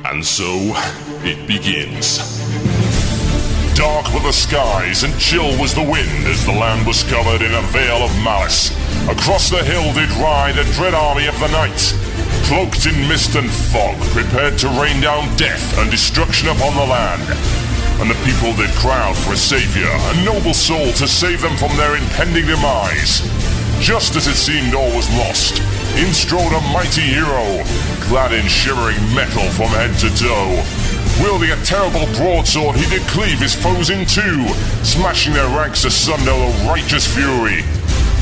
And so, it begins. Dark were the skies and chill was the wind as the land was covered in a veil of malice. Across the hill did ride a dread army of the night, cloaked in mist and fog, prepared to rain down death and destruction upon the land. And the people did crowd for a savior, a noble soul to save them from their impending demise. Just as it seemed all was lost, in strode a mighty hero, clad in shivering metal from head to toe. Wielding a terrible broadsword, he did cleave his foes in two, smashing their ranks asunder with righteous fury.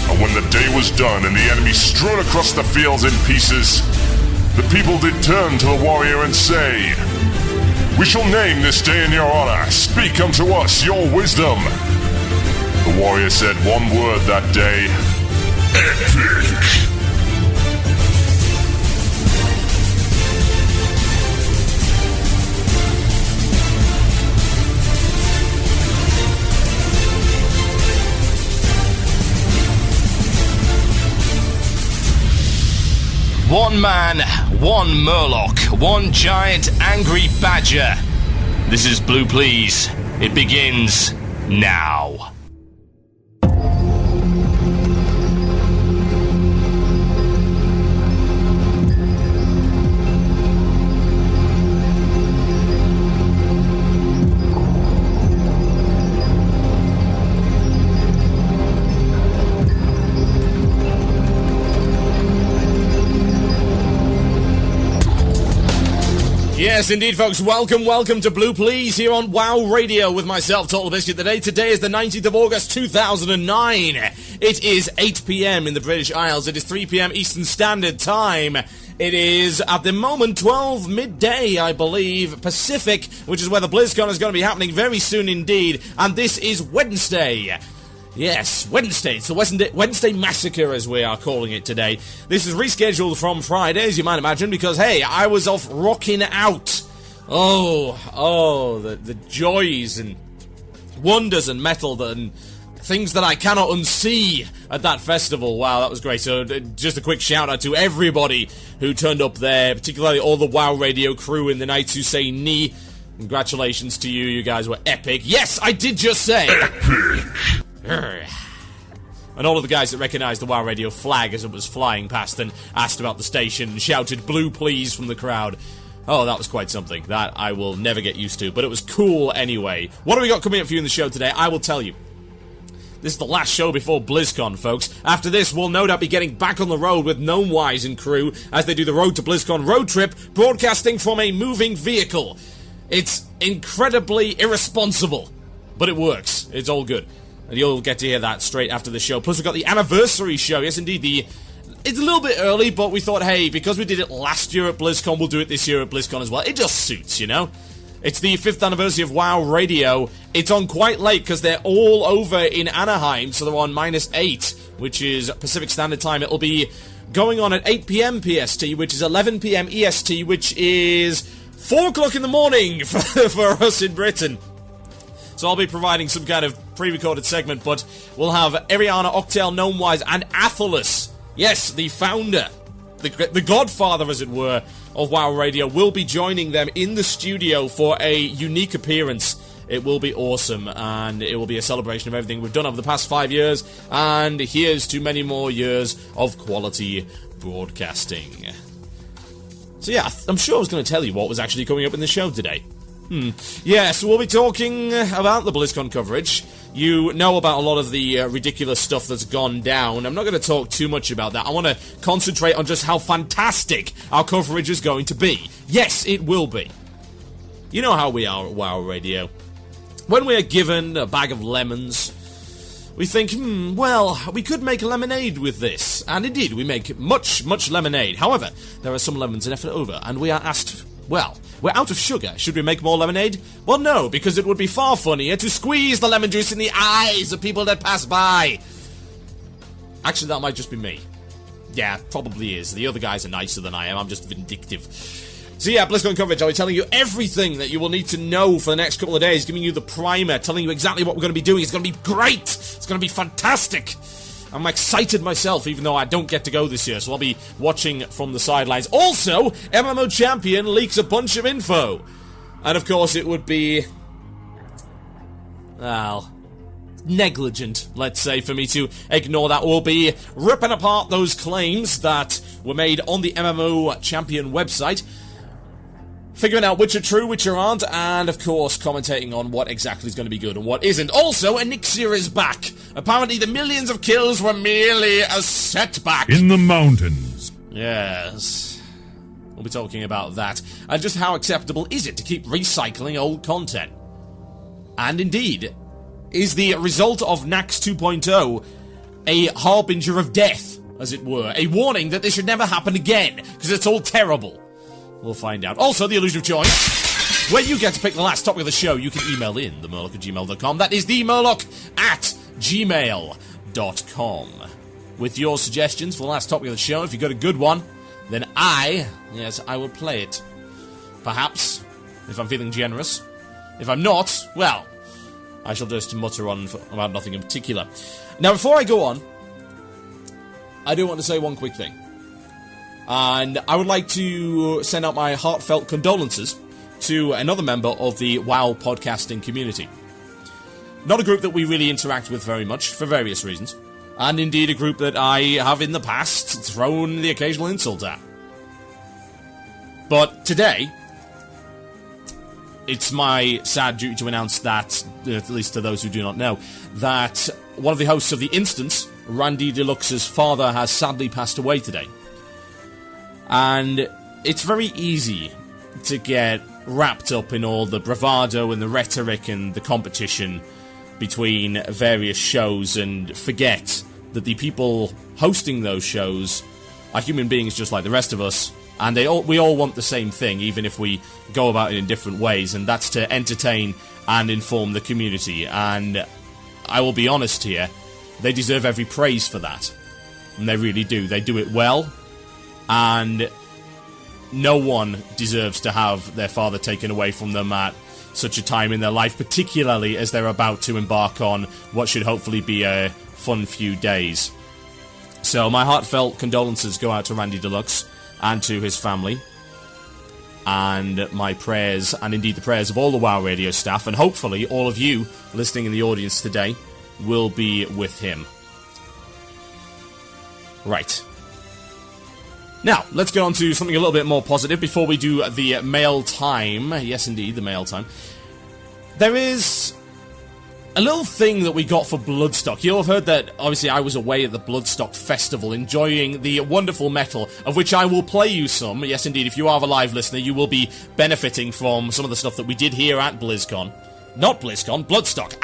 And when the day was done and the enemy strode across the fields in pieces, the people did turn to the warrior and say, "We shall name this day in your honor. Speak unto us your wisdom." The warrior said one word that day: epic. One man, one Murloc, one giant angry badger. This is Blue Plz. It begins now. Yes, indeed, folks. Welcome to Blue Plz here on WoW Radio with myself, TotalBiscuit. Today is the 19th of August, 2009. It is 8 p.m. in the British Isles. It is 3 p.m. Eastern Standard Time. It is, at the moment, 12 midday, I believe, Pacific, which is where the Blizzcon is going to be happening very soon indeed. And this is Wednesday. Yes, Wednesday. It's the Wednesday Massacre, as we are calling it today. This is rescheduled from Friday, as you might imagine, because, hey, I was off rocking out. The joys and wonders and metal and things that I cannot unsee at that festival. Wow, that was great. So, just a quick shout-out to everybody who turned up there, particularly all the WoW Radio crew in the Knights Who Say Knee. Congratulations to you. You guys were epic. Yes, I did just say epic. And all of the guys that recognised the WoW Radio flag as it was flying past and asked about the station and shouted Blue Plz from the crowd. Oh, that was quite something. That I will never get used to, but it was cool anyway. What have we got coming up for you in the show today? I will tell you. This is the last show before BlizzCon, folks. After this, we'll no doubt be getting back on the road with Gnomewise and crew as they do the Road to BlizzCon road trip, broadcasting from a moving vehicle. It's incredibly irresponsible, but it works. It's all good. And you'll get to hear that straight after the show. Plus, we've got the anniversary show. Yes, indeed, it's a little bit early, but we thought, hey, because we did it last year at BlizzCon, we'll do it this year at BlizzCon as well. It just suits, you know? It's the 5th anniversary of WoW Radio. It's on quite late, because they're all over in Anaheim, so they're on -8, which is Pacific Standard Time. It'll be going on at 8 p.m. PST, which is 11 p.m. EST, which is 4 o'clock in the morning for us in Britain. So I'll be providing some kind of pre-recorded segment, but we'll have Eriana, Octail, Gnomewise, and Athelus. Yes, the founder, the godfather, as it were, of WoW Radio, will be joining them in the studio for a unique appearance. It will be awesome, and it will be a celebration of everything we've done over the past 5 years, and here's to many more years of quality broadcasting. So yeah, I'm sure I was going to tell you what was actually coming up in the show today. Yes, we'll be talking about the BlizzCon coverage. You know about a lot of the ridiculous stuff that's gone down. I'm not going to talk too much about that. I want to concentrate on just how fantastic our coverage is going to be. Yes, it will be. You know how we are at WoW Radio. When we are given a bag of lemons, we think, well, we could make lemonade with this. And indeed, we make much lemonade. However, there are some lemons left over, and we are asked, well, we're out of sugar. Should we make more lemonade? Well, no, because it would be far funnier to squeeze the lemon juice in the eyes of people that pass by. Actually, that might just be me. Yeah, probably is. The other guys are nicer than I am. I'm just vindictive. So yeah, BlizzCon coverage. I'll be telling you everything that you will need to know for the next couple of days, giving you the primer, telling you exactly what we're going to be doing. It's going to be great. It's going to be fantastic. I'm excited myself, even though I don't get to go this year, so I'll be watching from the sidelines. Also, MMO Champion leaks a bunch of info. And of course it would be, well, negligent, let's say, for me to ignore that. We'll be ripping apart those claims that were made on the MMO Champion website, figuring out which are true, which aren't, and of course commentating on what exactly is going to be good and what isn't. Also, Onyxia is back. Apparently the millions of kills were merely a setback. In the mountains. Yes. We'll be talking about that. And just how acceptable is it to keep recycling old content? And indeed, is the result of Nax 2.0 a harbinger of death, as it were? A warning that this should never happen again, because it's all terrible. We'll find out. Also, the illusion of choice, where you get to pick the last topic of the show. You can email in themurloc@gmail.com. That is themurloc@gmail.com. With your suggestions for the last topic of the show. If you've got a good one, then I will play it. Perhaps, if I'm feeling generous. If I'm not, well, I shall just mutter on about nothing in particular. Now, before I go on, I do want to say one quick thing. And I would like to send out my heartfelt condolences to another member of the WoW podcasting community. Not a group that we really interact with very much, for various reasons. And indeed a group that I have in the past thrown the occasional insult at. But today, it's my sad duty to announce that, at least to those who do not know, that one of the hosts of The Instance, Randy Deluxe's father, has sadly passed away today. And it's very easy to get wrapped up in all the bravado and the rhetoric and the competition between various shows and forget that the people hosting those shows are human beings just like the rest of us, and we all want the same thing, even if we go about it in different ways, and that's to entertain and inform the community. And I will be honest here, they deserve every praise for that. And they really do. They do it well. And no one deserves to have their father taken away from them at such a time in their life, particularly as they're about to embark on what should hopefully be a fun few days. So my heartfelt condolences go out to Randy Deluxe and to his family. And my prayers, and indeed the prayers of all the WoW Radio staff, and hopefully all of you listening in the audience today, will be with him. Right. Now, let's get on to something a little bit more positive before we do the mail time. Yes, indeed, the mail time. There is a little thing that we got for Bloodstock. You'll have heard that, obviously, I was away at the Bloodstock Festival enjoying the wonderful metal, of which I will play you some. Yes, indeed, if you are a live listener, you will be benefiting from some of the stuff that we did here at BlizzCon. Not BlizzCon, Bloodstock.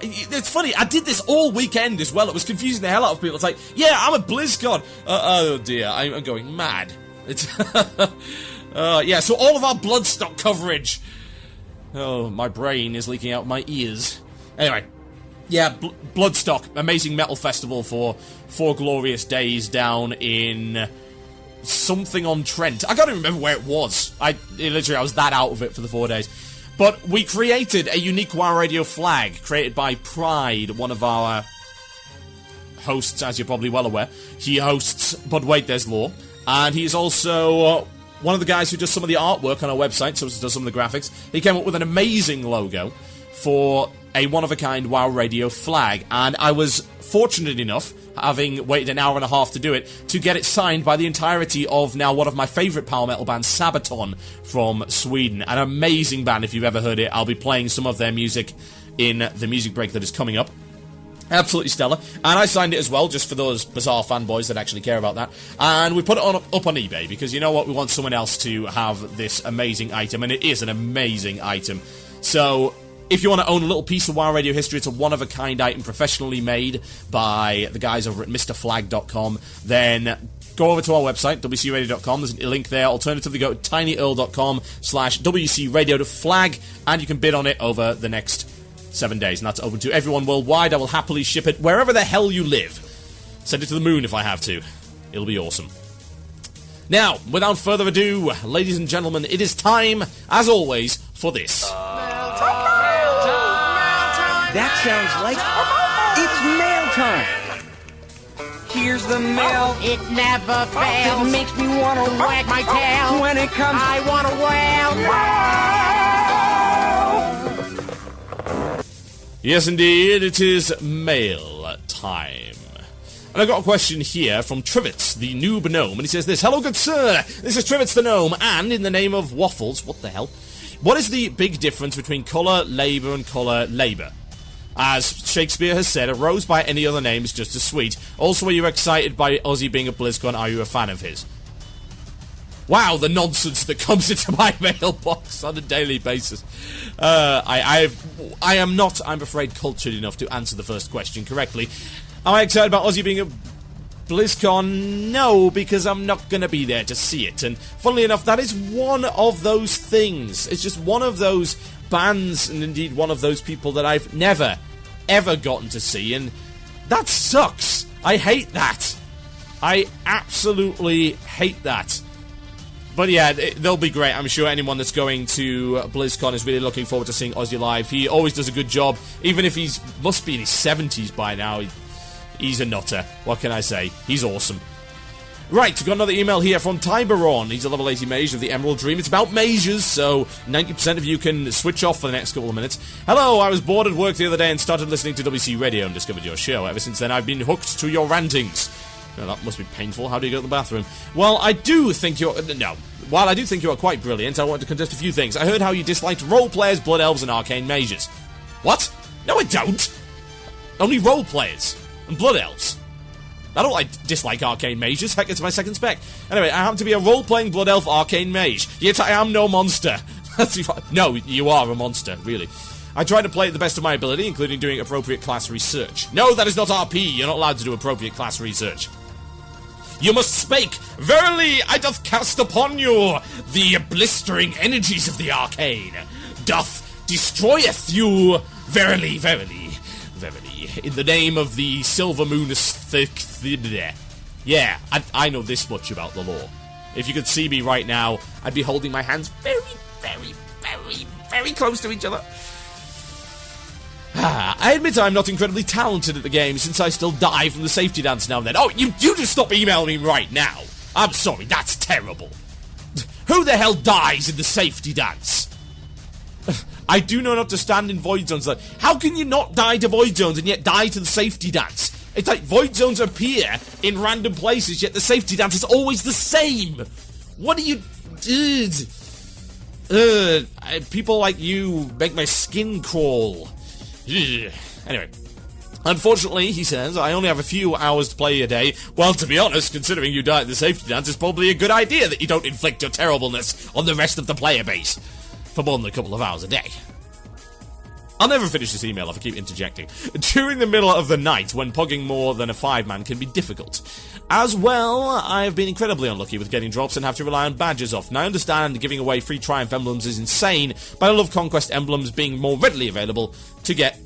It's funny, I did this all weekend as well. It was confusing the hell out of people. It's like, yeah, I'm at BlizzCon. Oh dear, I'm going mad. It's yeah, so all of our Bloodstock coverage. Oh, my brain is leaking out my ears. Anyway, yeah, Bloodstock, amazing metal festival for 4 glorious days down in something on Trent. I can't even remember where it was. I was that out of it for the 4 days. But we created a unique WoW Radio flag, created by Pride, one of our hosts, as you're probably well aware. He hosts But Wait, There's Lore, and he's also one of the guys who does some of the artwork on our website, so he does some of the graphics. He came up with an amazing logo for a one-of-a-kind WoW Radio flag, and I was fortunate enough, having waited an hour and a half to do it, to get it signed by the entirety of now one of my favourite power metal bands, Sabaton, from Sweden. An amazing band, if you've ever heard it. I'll be playing some of their music in the music break that is coming up. Absolutely stellar. And I signed it as well, just for those bizarre fanboys that actually care about that. And we put it up on eBay, because you know what? We want someone else to have this amazing item, and it is an amazing item. So if you want to own a little piece of WoW Radio history, it's a one-of-a-kind item professionally made by the guys over at MrFlag.com, then go over to our website, WCRadio.com. There's a link there. Alternatively, go to tinyurl.com/WCRadio to flag, and you can bid on it over the next 7 days, and that's open to everyone worldwide. I will happily ship it wherever the hell you live. Send it to the moon if I have to. It'll be awesome. Now, without further ado, ladies and gentlemen, it is time, as always, for this. That sounds like it's mail time. hears the mail, it never fails. it makes me want to wag my tail. When it comes, I want to wail. Yes, indeed, it is mail time. And I've got a question here from Trivets, the noob gnome, and he says this: Hello, good sir, this is Trivets the gnome, and in the name of waffles, what the hell? What is the big difference between colour labour and colour labour? As Shakespeare has said, a rose by any other name is just as sweet. Also, are you excited by Ozzy being at Blizzcon? Are you a fan of his? Wow, the nonsense that comes into my mailbox on a daily basis. I am not, I'm afraid, cultured enough to answer the first question correctly. Am I excited about Ozzy being at BlizzCon? No, because I'm not going to be there to see it. And funnily enough, that is one of those things. It's just one of those bands, and indeed one of those people that I've never, ever gotten to see. And that sucks. I hate that. I absolutely hate that. But yeah, they'll be great. I'm sure anyone that's going to BlizzCon is really looking forward to seeing Ozzy live. He always does a good job, even if he's must be in his 70s by now. He's a nutter. What can I say? He's awesome. Right, we've got another email here from Tiberon. He's a level 80 mage of the Emerald Dream. It's about mages, so 90% of you can switch off for the next couple of minutes. Hello, I was bored at work the other day and started listening to WC Radio and discovered your show. Ever since then, I've been hooked to your rantings. Now, that must be painful. How do you go to the bathroom? Well, I do think you're... No. While I do think you are quite brilliant, I want to contest a few things. I heard how you disliked role players, blood elves, and arcane mages. What? No, I don't. Only role players and blood elves. I don't dislike arcane mages. Heck, it's my second spec. Anyway, I happen to be a role-playing blood elf arcane mage. Yet I am no monster. No, you are a monster, really. I try to play at the best of my ability, including doing appropriate class research. No, that is not RP. You're not allowed to do appropriate class research. You must spake. Verily, I doth cast upon you the blistering energies of the arcane. Doth destroyeth you. Verily, verily, verily. In the name of the silver moon Yeah, I know this much about the law. If you could see me right now, I'd be holding my hands very, very, very, very close to each other. I admit I'm not incredibly talented at the game, since I still die from the safety dance now and then. Oh, you just stop emailing me right now. I'm sorry, that's terrible. Who the hell dies in the safety dance? I do know not to stand in void zones. How can you not die to void zones and yet die to the safety dance? It's like void zones appear in random places, yet the safety dance is always the same. What do you... people like you make my skin crawl. Anyway, unfortunately, he says, I only have a few hours to play a day. Well, to be honest, considering you die at the safety dance, it's probably a good idea that you don't inflict your terribleness on the rest of the player base for more than a couple of hours a day. I'll never finish this email if I keep interjecting. During the middle of the night, when pogging more than a 5-man can be difficult. As well, I have been incredibly unlucky with getting drops and have to rely on badges often. I understand giving away free Triumph emblems is insane, but I love Conquest emblems being more readily available to get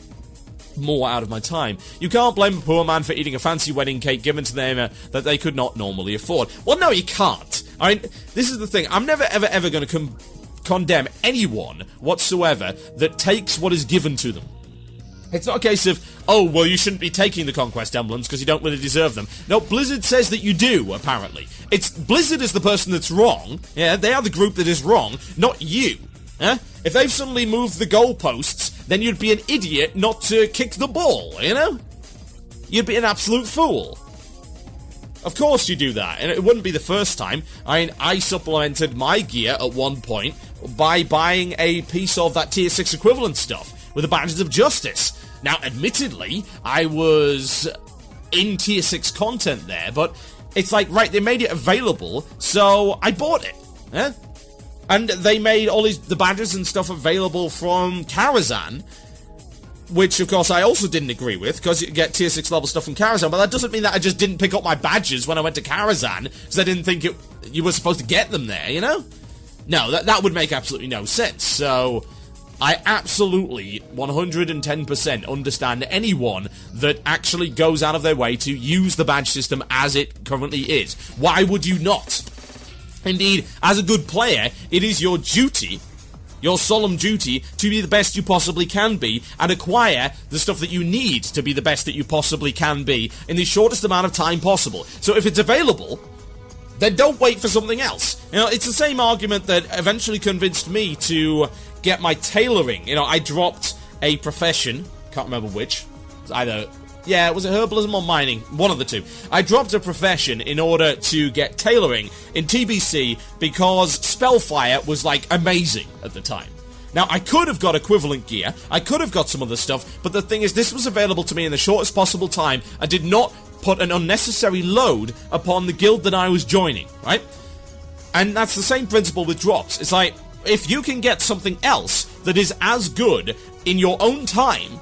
more out of my time. You can't blame a poor man for eating a fancy wedding cake given to them that they could not normally afford. Well, no, you can't. I mean, this is the thing. I'm never, ever going to condemn anyone whatsoever that takes what is given to them. It's not a case of, oh, well, you shouldn't be taking the Conquest emblems because you don't really deserve them. No, Blizzard says that you do, apparently. It's Blizzard is the person that's wrong. Yeah, they are the group that is wrong, not you. Huh? If they've suddenly moved the goalposts, then you'd be an idiot not to kick the ball, you know? You'd be an absolute fool. Of course you do that, and it wouldn't be the first time. I mean, I supplemented my gear at one point by buying a piece of that Tier 6 equivalent stuff with the Badges of Justice. Now, admittedly, I was in Tier 6 content there, but it's like, right, they made it available, so I bought it. Eh? And they made all the badges and stuff available from Karazhan, which, of course, I also didn't agree with, because you get Tier 6 level stuff from Karazhan, but that doesn't mean that I just didn't pick up my badges when I went to Karazhan, because I didn't think you were supposed to get them there, you know? No, that would make absolutely no sense, so I absolutely 110% understand anyone that actually goes out of their way to use the badge system as it currently is. Why would you not? Indeed, as a good player, it is your duty your solemn duty to be the best you possibly can be and acquire the stuff that you need to be the best that you possibly can be in the shortest amount of time possible. So if it's available, then don't wait for something else. You know, it's the same argument that eventually convinced me to get my tailoring. You know, I dropped a profession, can't remember which, it was herbalism or mining? One of the two. I dropped a profession in order to get tailoring in TBC because Spellfire was, like, amazing at the time. Now, I could have got equivalent gear, I could have got some other stuff, but the thing is, this was available to me in the shortest possible time and did not put an unnecessary load upon the guild that I was joining, right? And that's the same principle with drops. It's like, if you can get something else that is as good in your own time,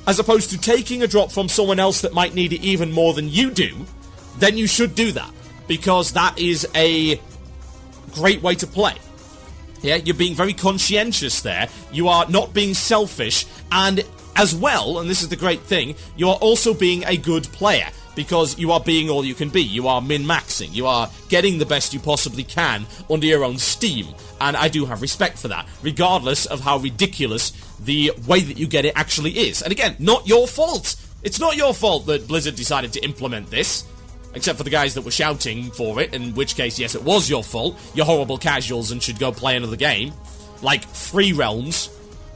as opposed to taking a drop from someone else that might need it even more than you do, then you should do that. Because that is a great way to play. Yeah, you're being very conscientious there. You are not being selfish. And as well, and this is the great thing, you are also being a good player. Because you are being all you can be. You are min-maxing. You are getting the best you possibly can under your own steam. And I do have respect for that, regardless of how ridiculous the way that you get it actually is. And again, not your fault. It's not your fault that Blizzard decided to implement this. Except for the guys that were shouting for it, in which case, yes, it was your fault. You're horrible casuals and should go play another game. Like Free Realms,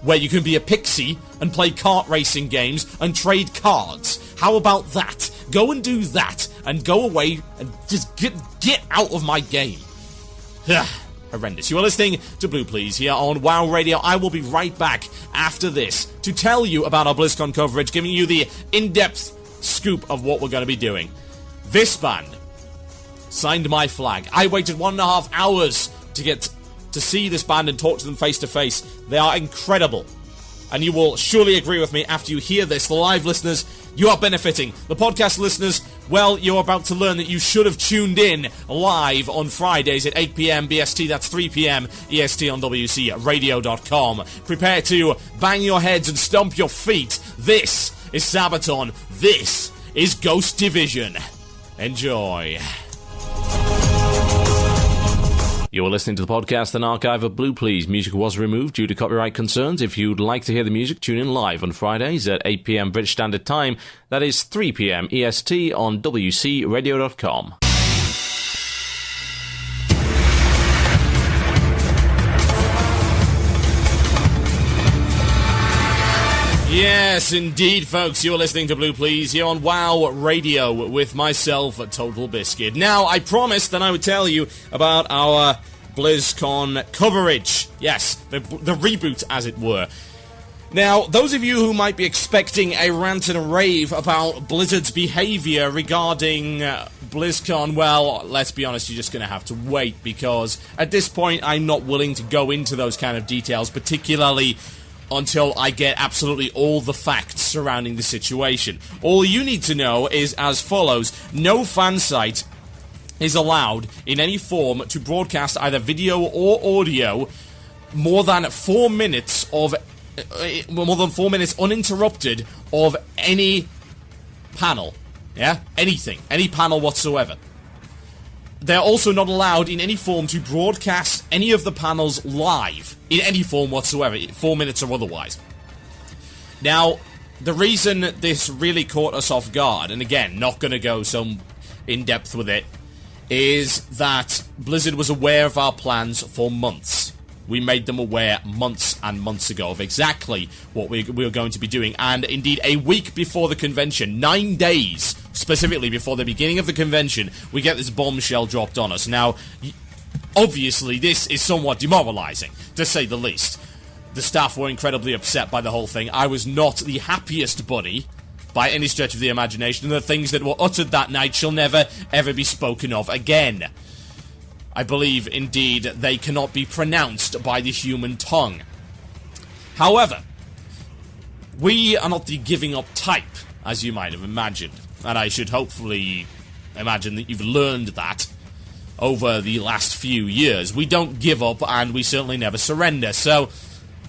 where you can be a pixie and play kart racing games and trade cards. How about that? Go and do that, and go away and just get out of my game. Horrendous. You are listening to Blue Plz here on WoW Radio. I will be right back after this to tell you about our BlizzCon coverage, giving you the in-depth scoop of what we're going to be doing. This band signed my flag. I waited 1.5 hours to get to see this band and talk to them face to face. They are incredible. And you will surely agree with me after you hear this. The live listeners, you are benefiting. The podcast listeners, well, you're about to learn that you should have tuned in live on Fridays at 8 p.m. BST. That's 3 p.m. EST on WCRadio.com. Prepare to bang your heads and stomp your feet. This is Sabaton. This is Ghost Division. Enjoy. You are listening to the podcast and archive of Blue Plz. Music was removed due to copyright concerns. If you'd like to hear the music, tune in live on Fridays at 8 p.m. British Standard Time. That is 3 p.m. EST on WCRadio.com. Yes, indeed, folks. You're listening to Blue Plz here on WoW Radio with myself, TotalBiscuit. Now, I promised that I would tell you about our BlizzCon coverage. Yes, the reboot, as it were. Now, those of you who might be expecting a rant and a rave about Blizzard's behavior regarding BlizzCon, well, let's be honest, you're just going to have to wait, because at this point, I'm not willing to go into those kind of details, particularly until I get absolutely all the facts surrounding the situation. All you need to know is as follows. No fan site is allowed in any form to broadcast either video or audio more than 4 minutes uninterrupted of any panel. Yeah? Anything. Any panel whatsoever. They're also not allowed in any form to broadcast any of the panels live, in any form whatsoever, 4 minutes or otherwise. Now, the reason this really caught us off guard, and again, not going to go so in-depth with it, is that Blizzard was aware of our plans for months. We made them aware months and months ago of exactly what we were going to be doing, and indeed a week before the convention, 9 days specifically before the beginning of the convention, we get this bombshell dropped on us. Now, obviously this is somewhat demoralizing, to say the least. The staff were incredibly upset by the whole thing. I was not the happiest buddy, by any stretch of the imagination, and the things that were uttered that night shall never, ever be spoken of again. I believe, indeed, they cannot be pronounced by the human tongue. However, we are not the giving up type, as you might have imagined. And I should hopefully imagine that you've learned that over the last few years. We don't give up, and we certainly never surrender. So,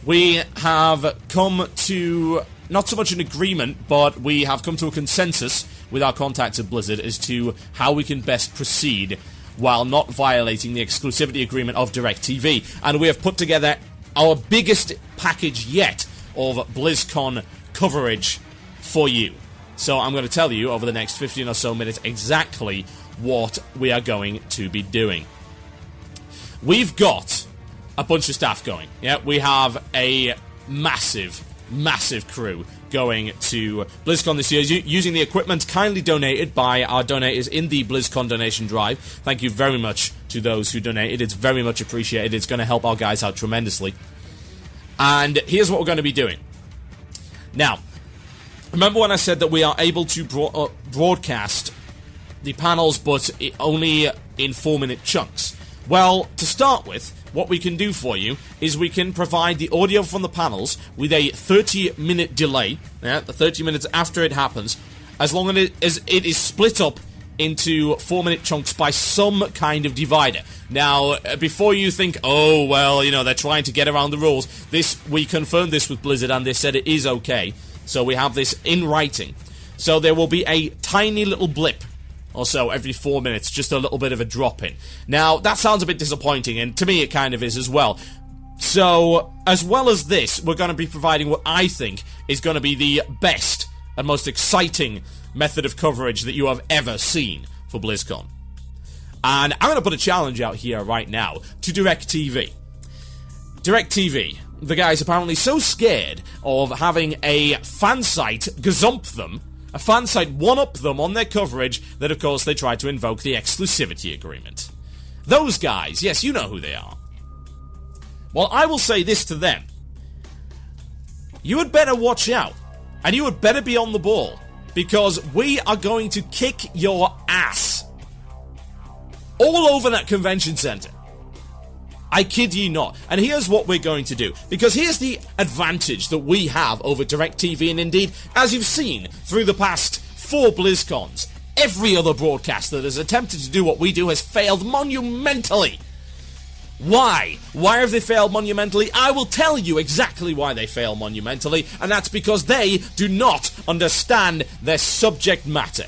we have come to not so much an agreement, but we have come to a consensus with our contacts at Blizzard as to how we can best proceed while not violating the exclusivity agreement of DirecTV. And we have put together our biggest package yet of BlizzCon coverage for you. So I'm going to tell you over the next 15 or so minutes exactly what we are going to be doing. We've got a bunch of staff going. Yeah, we have a massive crew going to BlizzCon this year using the equipment kindly donated by our donators in the BlizzCon donation drive. Thank you very much to those who donated. It's very much appreciated. It's going to help our guys out tremendously. And here's what we're going to be doing. Now, remember when I said that we are able to broadcast the panels, but only in 4-minute chunks? Well, to start with, what we can do for you is we can provide the audio from the panels with a 30-minute delay, the 30 minutes after it happens, as long as it is split up into 4-minute chunks by some kind of divider. Now, before you think, oh, well, you know, they're trying to get around the rules, we confirmed this with Blizzard and they said it is okay, so we have this in writing. So there will be a tiny little blip or so every 4 minutes, just a little bit of a drop in. Now, that sounds a bit disappointing, and to me it kind of is as well. So, as well as this, we're going to be providing what I think is going to be the best and most exciting method of coverage that you have ever seen for BlizzCon. And I'm going to put a challenge out here right now to DirecTV. DirecTV, the guys apparently so scared of having a fan site gazump them, a fan site one-up them on their coverage, that of course they tried to invoke the exclusivity agreement. Those guys, yes, you know who they are. Well, I will say this to them. You had better watch out, and you had better be on the ball, because we are going to kick your ass all over that convention center. I kid ye not. And here's what we're going to do. Because here's the advantage that we have over DirecTV, and indeed, as you've seen through the past 4 BlizzCons, every other broadcaster that has attempted to do what we do has failed monumentally. Why? Why have they failed monumentally? I will tell you exactly why they fail monumentally, and that's because they do not understand their subject matter.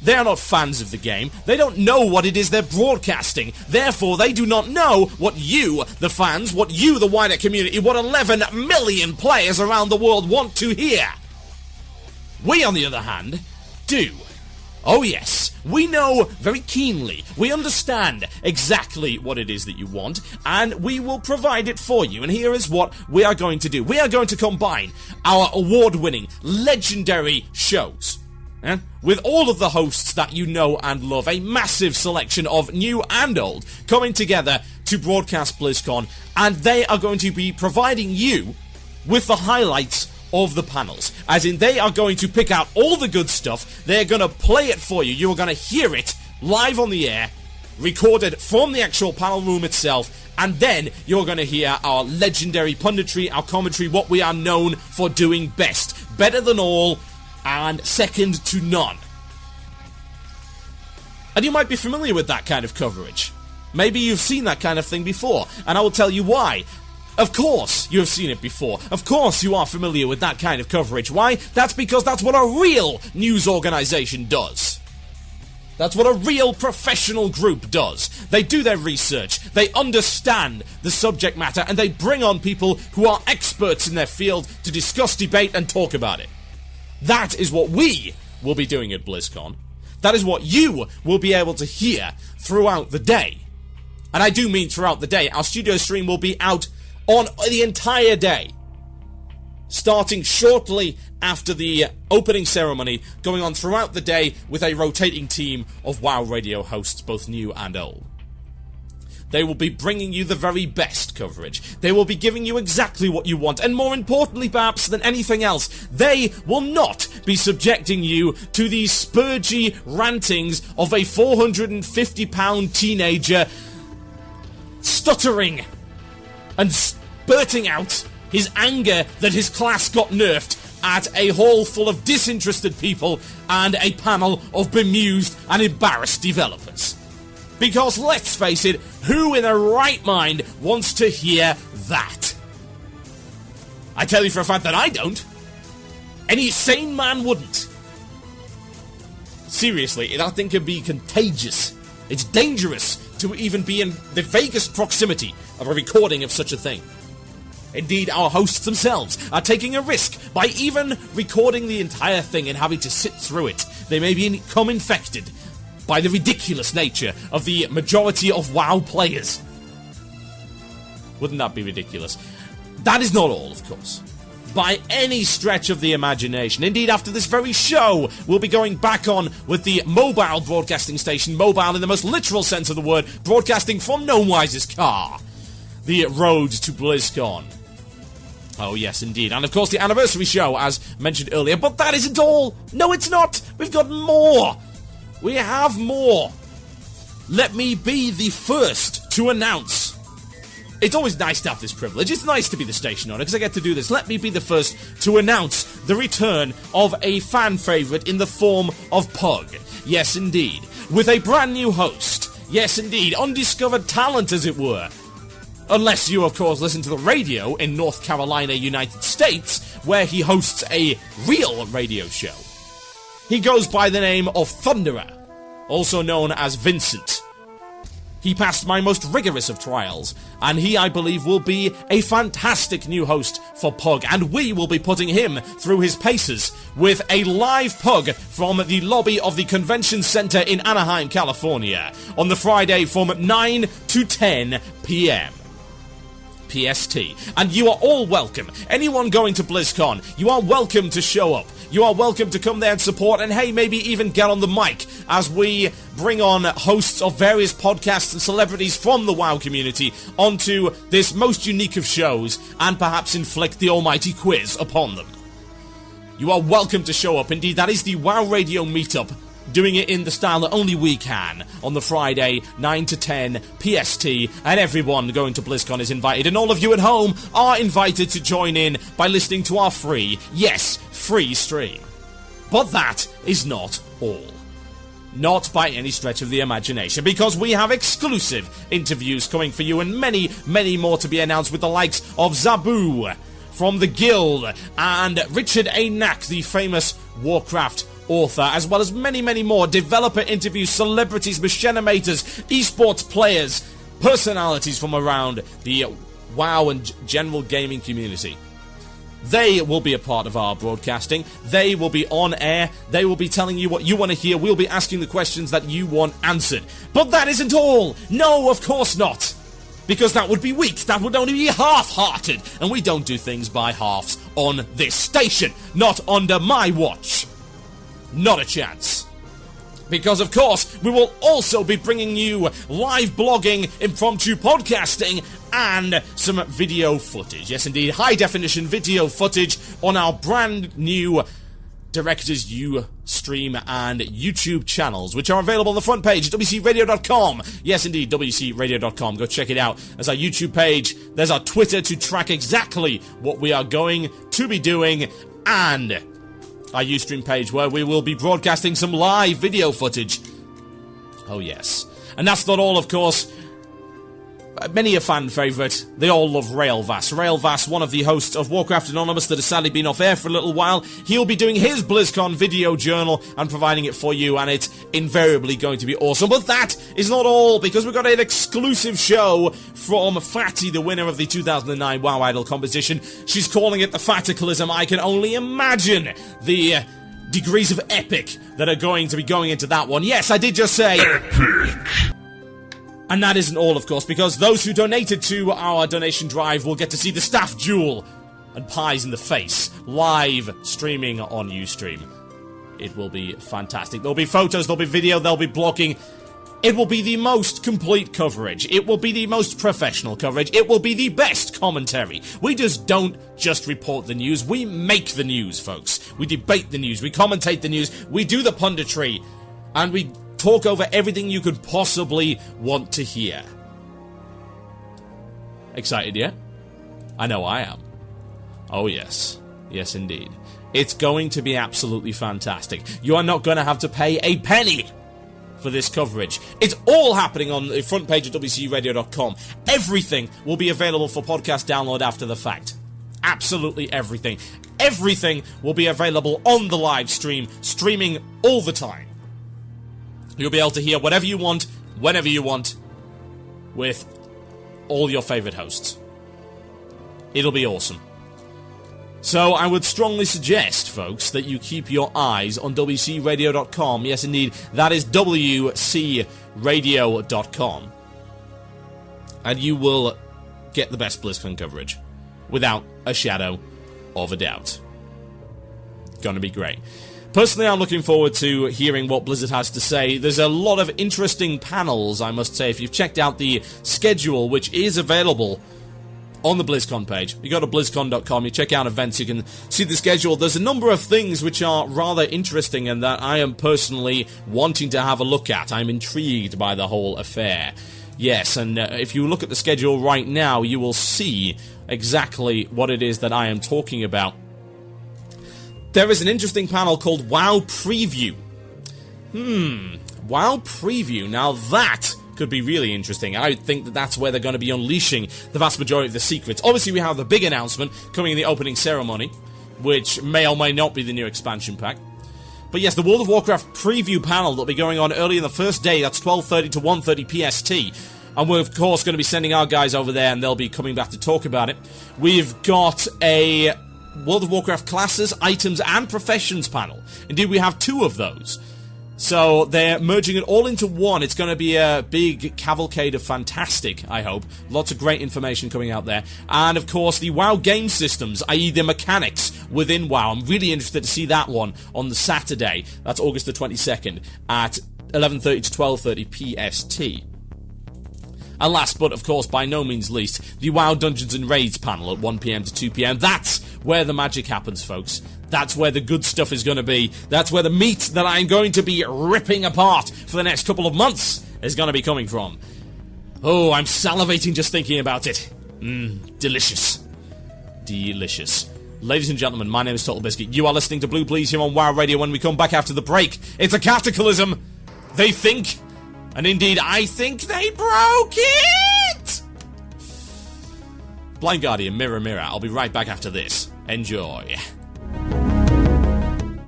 They are not fans of the game. They don't know what it is they're broadcasting. Therefore, they do not know what you, the fans, what you, the wider community, what 11 million players around the world want to hear. We, on the other hand, do. Oh yes, we know very keenly, we understand exactly what it is that you want, and we will provide it for you. And here is what we are going to do. We are going to combine our award-winning, legendary shows with all of the hosts that you know and love, a massive selection of new and old, coming together to broadcast BlizzCon, and they are going to be providing you with the highlights of the panels. As in, they are going to pick out all the good stuff, they're going to play it for you, you're going to hear it live on the air, recorded from the actual panel room itself, and then you're going to hear our legendary punditry, our commentary, what we are known for doing best. Better than all, and second to none. And you might be familiar with that kind of coverage. Maybe you've seen that kind of thing before, and I will tell you why. Of course you have seen it before. Of course you are familiar with that kind of coverage. Why? That's because that's what a real news organization does. That's what a real professional group does. They do their research, they understand the subject matter, and they bring on people who are experts in their field to discuss, debate, and talk about it. That is what we will be doing at BlizzCon. That is what you will be able to hear throughout the day. And I do mean throughout the day. Our studio stream will be out on the entire day, starting shortly after the opening ceremony, going on throughout the day with a rotating team of WoW Radio hosts, both new and old. They will be bringing you the very best coverage. They will be giving you exactly what you want, and more importantly perhaps than anything else, they will not be subjecting you to the spurgy rantings of a 450-pound teenager stuttering and spurting out his anger that his class got nerfed at a hall full of disinterested people and a panel of bemused and embarrassed developers. Because let's face it, who in their right mind wants to hear that? I tell you for a fact that I don't. Any sane man wouldn't. Seriously, that thing can be contagious. It's dangerous to even be in the vaguest proximity of a recording of such a thing. Indeed, our hosts themselves are taking a risk by even recording the entire thing and having to sit through it. They may become infected by the ridiculous nature of the majority of WoW players. Wouldn't that be ridiculous? That is not all, of course. By any stretch of the imagination. Indeed, after this very show, we'll be going back on with the mobile broadcasting station, mobile in the most literal sense of the word, broadcasting from Gnomewise's car. The road to BlizzCon. Oh, yes, indeed. And, of course, the anniversary show, as mentioned earlier. But that isn't all. No, it's not. We've got more. We have more. Let me be the first to announce. It's always nice to have this privilege. It's nice to be the station owner, because I get to do this. Let me be the first to announce the return of a fan favourite in the form of Pug. Yes, indeed. With a brand new host. Yes, indeed. Undiscovered talent, as it were. Unless you, of course, listen to the radio in North Carolina, United States, where he hosts a real radio show. He goes by the name of Thunderer, also known as Vincent. He passed my most rigorous of trials, and he, I believe, will be a fantastic new host for Pug, and we will be putting him through his paces with a live Pug from the lobby of the Convention Center in Anaheim, California, on the Friday from 9 to 10 p.m. PST. And you are all welcome. Anyone going to BlizzCon, you are welcome to show up. You are welcome to come there and support, and hey, maybe even get on the mic as we bring on hosts of various podcasts and celebrities from the WoW community onto this most unique of shows, and perhaps inflict the almighty quiz upon them. You are welcome to show up. Indeed, that is the WoW Radio Meetup, doing it in the style that only we can, on the Friday, 9 to 10 PST, and everyone going to BlizzCon is invited, and all of you at home are invited to join in by listening to our free, yes, free stream. But that is not all. Not by any stretch of the imagination, because we have exclusive interviews coming for you, and many, many more to be announced, with the likes of Zabu from the Guild, and Richard A. Knack, the famous Warcraft author, as well as many, many more developer interviews, celebrities, machinimators, esports players, personalities from around the WoW and general gaming community. They will be a part of our broadcasting. They will be on air. They will be telling you what you want to hear. We'll be asking the questions that you want answered. But that isn't all. No, of course not. Because that would be weak. That would only be half-hearted. And we don't do things by halves on this station. Not under my watch. Not a chance. Because, of course, we will also be bringing you live blogging, impromptu podcasting, and some video footage. Yes, indeed, high-definition video footage on our brand new Directors Ustream and YouTube channels, which are available on the front page at WCRadio.com. Yes, indeed, WCRadio.com. Go check it out. There's our YouTube page. There's our Twitter to track exactly what we are going to be doing, and our Ustream page, where we will be broadcasting some live video footage. Oh, yes. And that's not all, of course. Many a fan favourite. They all love Railvass. Railvass, one of the hosts of Warcraft Anonymous that has sadly been off air for a little while. He'll be doing his BlizzCon video journal and providing it for you, and it's invariably going to be awesome. But that is not all, because we've got an exclusive show from Fatty, the winner of the 2009 WoW Idol competition. She's calling it the Cataclysm. I can only imagine the degrees of epic that are going to be going into that one. Yes, I did just say epic. And that isn't all, of course, because those who donated to our donation drive will get to see the staff duel and pies in the face live streaming on Ustream. It will be fantastic. There'll be photos, there'll be video, there'll be blogging. It will be the most complete coverage. It will be the most professional coverage. It will be the best commentary. We don't just report the news. We make the news, folks. We debate the news. We commentate the news. We do the punditry. And we talk over everything you could possibly want to hear. Excited yet? I know I am. Oh yes. Yes indeed. It's going to be absolutely fantastic. You are not going to have to pay a penny for this coverage. It's all happening on the front page of WCRadio.com. Everything will be available for podcast download after the fact. Absolutely everything. Everything will be available on the live stream, streaming all the time. You'll be able to hear whatever you want, whenever you want, with all your favourite hosts. It'll be awesome. So I would strongly suggest, folks, that you keep your eyes on WCRadio.com. Yes, indeed, that is WCRadio.com. And you will get the best BlizzCon coverage, without a shadow of a doubt. Gonna be great. Personally, I'm looking forward to hearing what Blizzard has to say. There's a lot of interesting panels, I must say. If you've checked out the schedule, which is available on the BlizzCon page, you go to blizzcon.com, you check out events, you can see the schedule. There's a number of things which are rather interesting and that I am personally wanting to have a look at. I'm intrigued by the whole affair. Yes, and if you look at the schedule right now, you will see exactly what it is that I am talking about. There is an interesting panel called WoW Preview. WoW Preview. Now that could be really interesting. I think that that's where they're going to be unleashing the vast majority of the secrets. Obviously, we have the big announcement coming in the opening ceremony, which may or may not be the new expansion pack. But yes, the World of Warcraft preview panel that'll be going on early in the first day, that's 12:30 to 1:30 PST. And we're, of course, going to be sending our guys over there, and they'll be coming back to talk about it. We've got a World of Warcraft classes, items, and professions panel. Indeed, we have two of those. So they're merging it all into one. It's going to be a big cavalcade of fantastic, I hope. Lots of great information coming out there. And, of course, the WoW game systems, i.e. the mechanics within WoW. I'm really interested to see that one on the Saturday. That's August the 22nd at 11:30 to 12:30 PST. And last, but of course by no means least, the WoW Dungeons and Raids panel at 1pm to 2pm. That's where the magic happens, folks. That's where the good stuff is going to be. That's where the meat that I'm going to be ripping apart for the next couple of months is going to be coming from. Oh, I'm salivating just thinking about it. Delicious. Delicious. Ladies and gentlemen, my name is TotalBiscuit. You are listening to Blue Plz here on WoW Radio. When we come back after the break, it's a Cataclysm. They think, and indeed I think they broke it! Blind Guardian, Mirror Mirror. I'll be right back after this. Enjoy.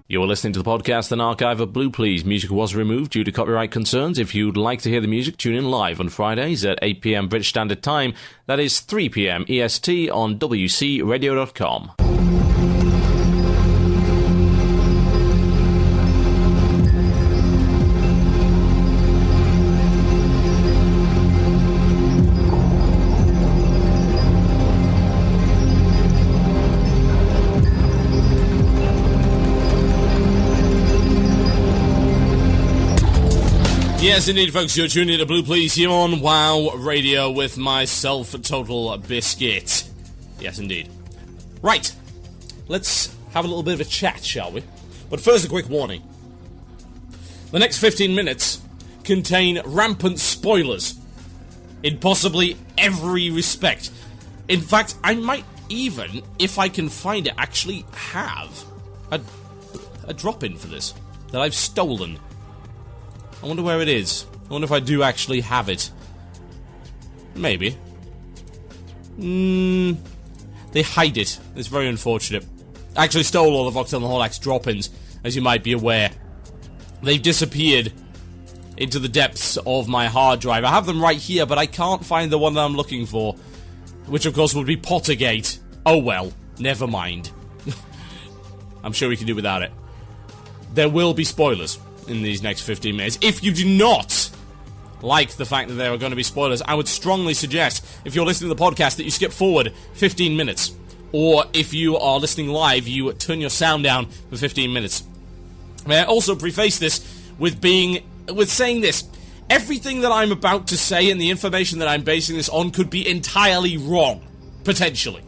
You're listening to the podcast and archive of Blue Plz. Music was removed due to copyright concerns. If you'd like to hear the music, tune in live on Fridays at 8 p.m. British Standard Time. That is 3 p.m. EST on WCRadio.com. Yes, indeed, folks, you're tuning in to Blue Plz here on WoW Radio with myself, TotalBiscuit. Yes, indeed. Right, let's have a little bit of a chat, shall we? But first, a quick warning. The next 15 minutes contain rampant spoilers in possibly every respect. In fact, I might even, if I can find it, actually have a drop-in for this that I've stolen. I wonder where it is. I wonder if I do actually have it. Maybe. They hide it. It's very unfortunate. I actually stole all of Voxel and Horlax drop-ins, as you might be aware. They've disappeared into the depths of my hard drive. I have them right here, but I can't find the one that I'm looking for. Which, of course, would be Pottergate. Oh well, never mind. I'm sure we can do without it. There will be spoilers in these next 15 minutes. If you do not like the fact that there are going to be spoilers, I would strongly suggest, if you're listening to the podcast, that you skip forward 15 minutes. Or if you are listening live, you turn your sound down for 15 minutes. May I also preface this with saying this. Everything that I'm about to say and the information that I'm basing this on could be entirely wrong. Potentially.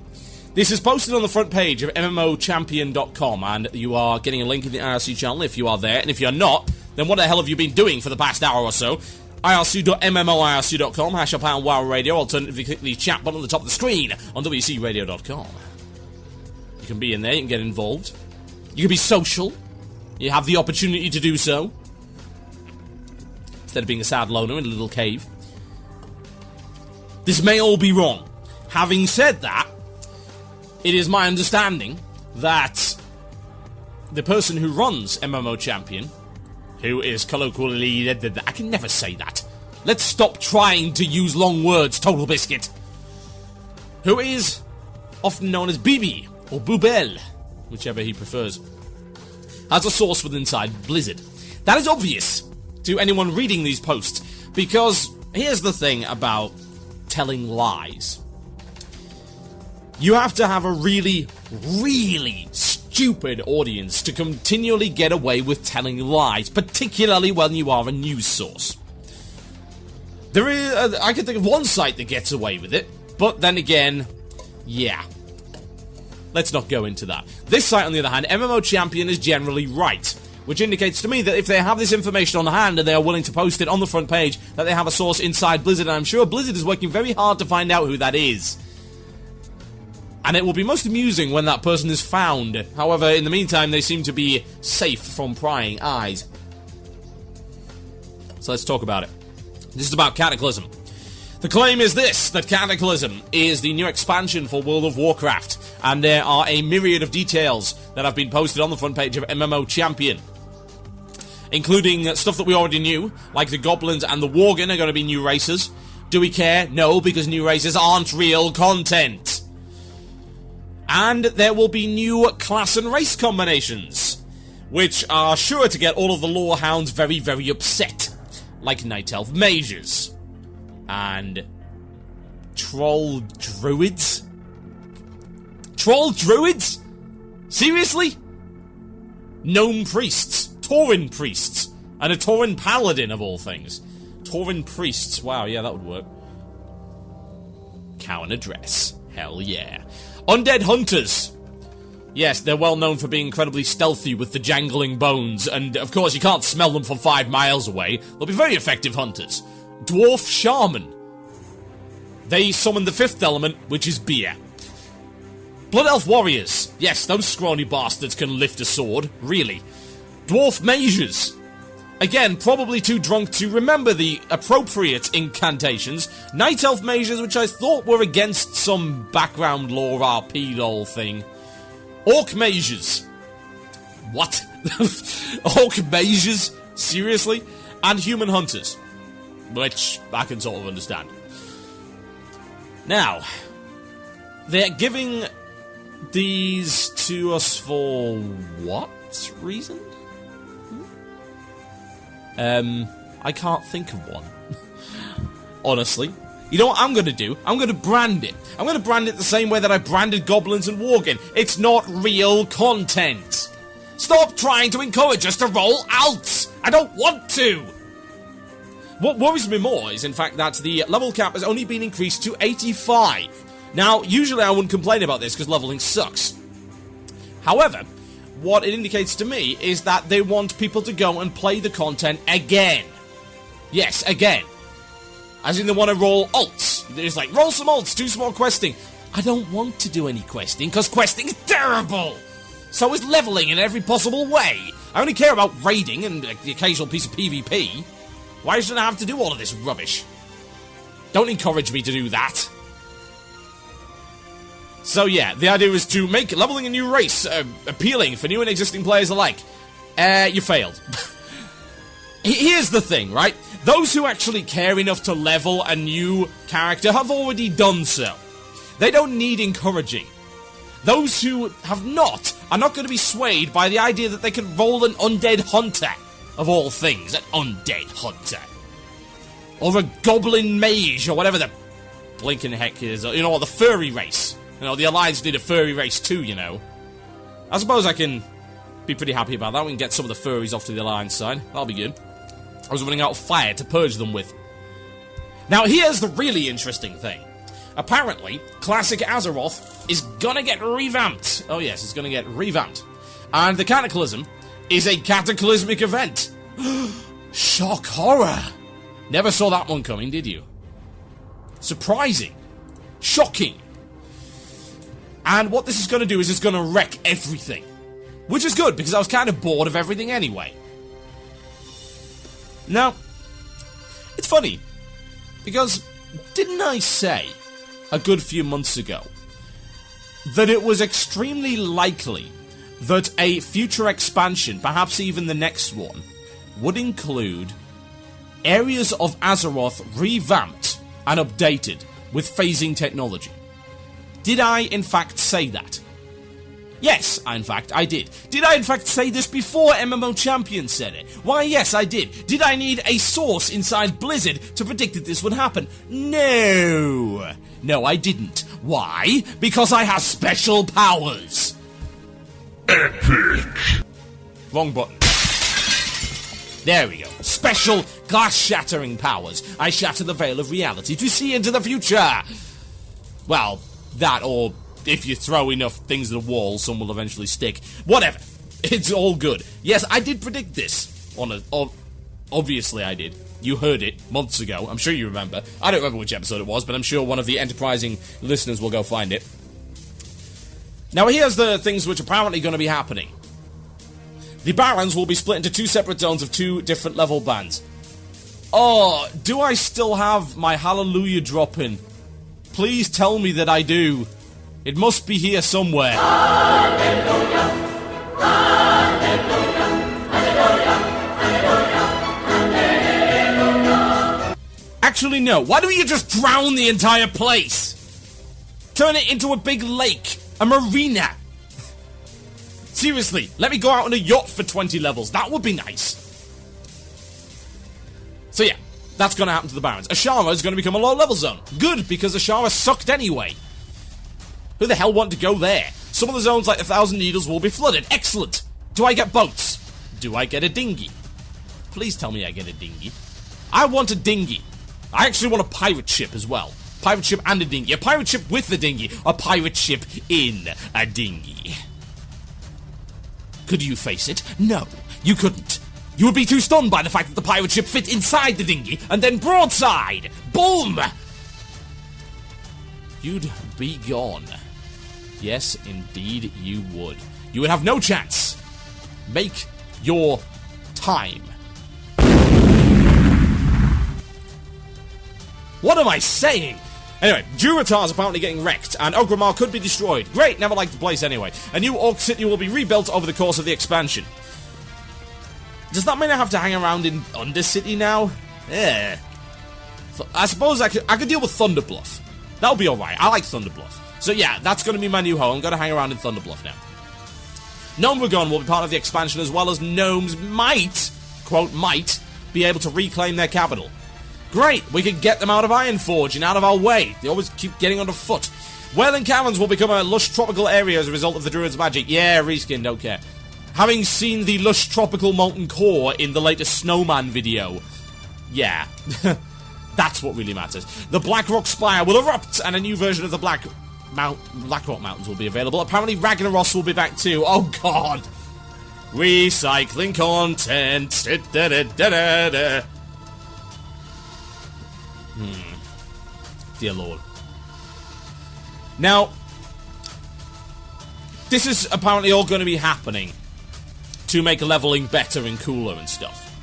This is posted on the front page of MMOchampion.com, and you are getting a link in the IRC channel if you are there, and if you're not, then what the hell have you been doing for the past hour or so? IRC.MMOIRC.com, # WoW Radio, alternatively click the chat button at the top of the screen on WCRadio.com. You can be in there, you can get involved. You can be social. You have the opportunity to do so. Instead of being a sad loner in a little cave. This may all be wrong. Having said that, it is my understanding that the person who runs MMO Champion, who is colloquially... I can never say that. Let's stop trying to use long words, TotalBiscuit. Who is often known as BB, or Boobel, whichever he prefers, has a source within inside Blizzard. That is obvious to anyone reading these posts, because here's the thing about telling lies. You have to have a really, really stupid audience to continually get away with telling lies, particularly when you are a news source. There is, I can think of one site that gets away with it, but then again, yeah. Let's not go into that. This site, on the other hand, MMO Champion, is generally right, which indicates to me that if they have this information on hand and they are willing to post it on the front page, that they have a source inside Blizzard, and I'm sure Blizzard is working very hard to find out who that is. And it will be most amusing when that person is found. However, in the meantime, they seem to be safe from prying eyes. So let's talk about it. This is about Cataclysm. The claim is this, that Cataclysm is the new expansion for World of Warcraft, and there are a myriad of details that have been posted on the front page of MMO Champion, including stuff that we already knew, like the Goblins and the Worgen are going to be new races. Do we care? No, because new races aren't real content. And there will be new class and race combinations, which are sure to get all of the lore hounds very, very upset, like Night Elf Mages and Troll Druids? Troll Druids? Seriously? Gnome Priests, Tauren Priests, and a Tauren Paladin of all things. Tauren Priests, wow, yeah, that would work. Cow in a dress, hell yeah. Undead Hunters. Yes, they're well known for being incredibly stealthy with the jangling bones, and of course you can't smell them from 5 miles away. They'll be very effective hunters. Dwarf Shaman. They summon the 5th element, which is beer. Blood Elf Warriors. Yes, those scrawny bastards can lift a sword, really. Dwarf Mages. Again, probably too drunk to remember the appropriate incantations. Night Elf Mages, which I thought were against some background lore RP lol thing. Orc Mages. What? Orc Mages? Seriously? And Human Hunters, which I can sort of understand. Now, they're giving these to us for what reason? I can't think of one. Honestly. You know what I'm going to do? I'm going to brand it. I'm going to brand it the same way that I branded Goblins and Worgen. It's not real content. Stop trying to encourage us to roll alts. I don't want to. What worries me more is, in fact, that the level cap has only been increased to 85. Now, usually I wouldn't complain about this because leveling sucks. However, what it indicates to me is that they want people to go and play the content again. Yes, again. As in they want to roll alts. It's like, roll some alts, do some more questing. I don't want to do any questing, because questing is terrible! So is leveling in every possible way. I only care about raiding and the occasional piece of PvP. Why should I have to do all of this rubbish? Don't encourage me to do that. So yeah, the idea is to make leveling a new race appealing for new and existing players alike. You failed. Here's the thing, right? Those who actually care enough to level a new character have already done so. They don't need encouraging. Those who have not are not going to be swayed by the idea that they can roll an undead hunter, of all things, an undead hunter. Or a goblin mage, or whatever the blinking heck is, or, you know, or the furry race. You know, the Alliance did a furry race too, you know. I suppose I can be pretty happy about that. We can get some of the furries off to the Alliance side. That'll be good. I was running out of fire to purge them with. Now, here's the really interesting thing. Apparently, Classic Azeroth is gonna get revamped. Oh yes, it's gonna get revamped. And the Cataclysm is a cataclysmic event. Shock horror. Never saw that one coming, did you? Surprising. Shocking. And what this is gonna do is it's gonna wreck everything. Which is good, because I was kind of bored of everything anyway. Now, it's funny, because didn't I say a good few months ago that it was extremely likely that a future expansion, perhaps even the next one, would include areas of Azeroth revamped and updated with phasing technology. Did I, in fact, say that? Yes, in fact, I did. Did I, in fact, say this before MMO Champion said it? Why, yes, I did. Did I need a source inside Blizzard to predict that this would happen? No. No, I didn't. Why? Because I have special powers. Epic! Wrong button. There we go. Special glass-shattering powers. I shatter the veil of reality to see into the future. Well, that or... if you throw enough things at a wall, some will eventually stick. Whatever. It's all good. Yes, I did predict this. Obviously I did. You heard it months ago. I'm sure you remember. I don't remember which episode it was, but I'm sure one of the enterprising listeners will go find it. Now, here's the things which are apparently going to be happening. The Barons will be split into 2 separate zones of 2 different level bands. Oh, do I still have my Hallelujah drop in? Please tell me that I do. It must be here somewhere. Hallelujah, hallelujah, hallelujah, hallelujah. Actually, no. Why don't you just drown the entire place? Turn it into a big lake. A marina. Seriously, let me go out on a yacht for 20 levels. That would be nice. So yeah, that's going to happen to the Barons. Ashara is going to become a low-level zone. Good, because Ashara sucked anyway. Who the hell want to go there? Some of the zones like the Thousand Needles will be flooded. Excellent! Do I get boats? Do I get a dinghy? Please tell me I get a dinghy. I want a dinghy. I actually want a pirate ship as well. Pirate ship and a dinghy. A pirate ship with a dinghy. A pirate ship in a dinghy. Could you face it? No, you couldn't. You would be too stunned by the fact that the pirate ship fit inside the dinghy and then broadside. Boom! You'd be gone. Yes, indeed you would. You would have no chance. Make your time. What am I saying? Anyway, Durotar's apparently getting wrecked, and Ogrimmar could be destroyed. Great, never liked the place anyway. A new Orc City will be rebuilt over the course of the expansion. Does that mean I have to hang around in Undercity now? Yeah. I suppose I could deal with Thunderbluff. That'll be alright. I like Thunderbluff. So yeah, that's going to be my new home. I'm going to hang around in Thunderbluff now. Gnomeregon will be part of the expansion, as well as gnomes might, quote, might, be able to reclaim their capital. Great, we can get them out of Ironforge and out of our way. They always keep getting underfoot. Wailing Caverns will become a lush tropical area as a result of the Druid's magic. Yeah, reskin, don't care. Having seen the lush tropical molten core in the latest Snowman video. Yeah. That's what really matters. The Blackrock Spire will erupt, and a new version of the Blackrock Mountains will be available. Apparently Ragnaros will be back too. Oh god. Recycling content. Dear Lord. Now, this is apparently all going to be happening to make leveling better and cooler and stuff.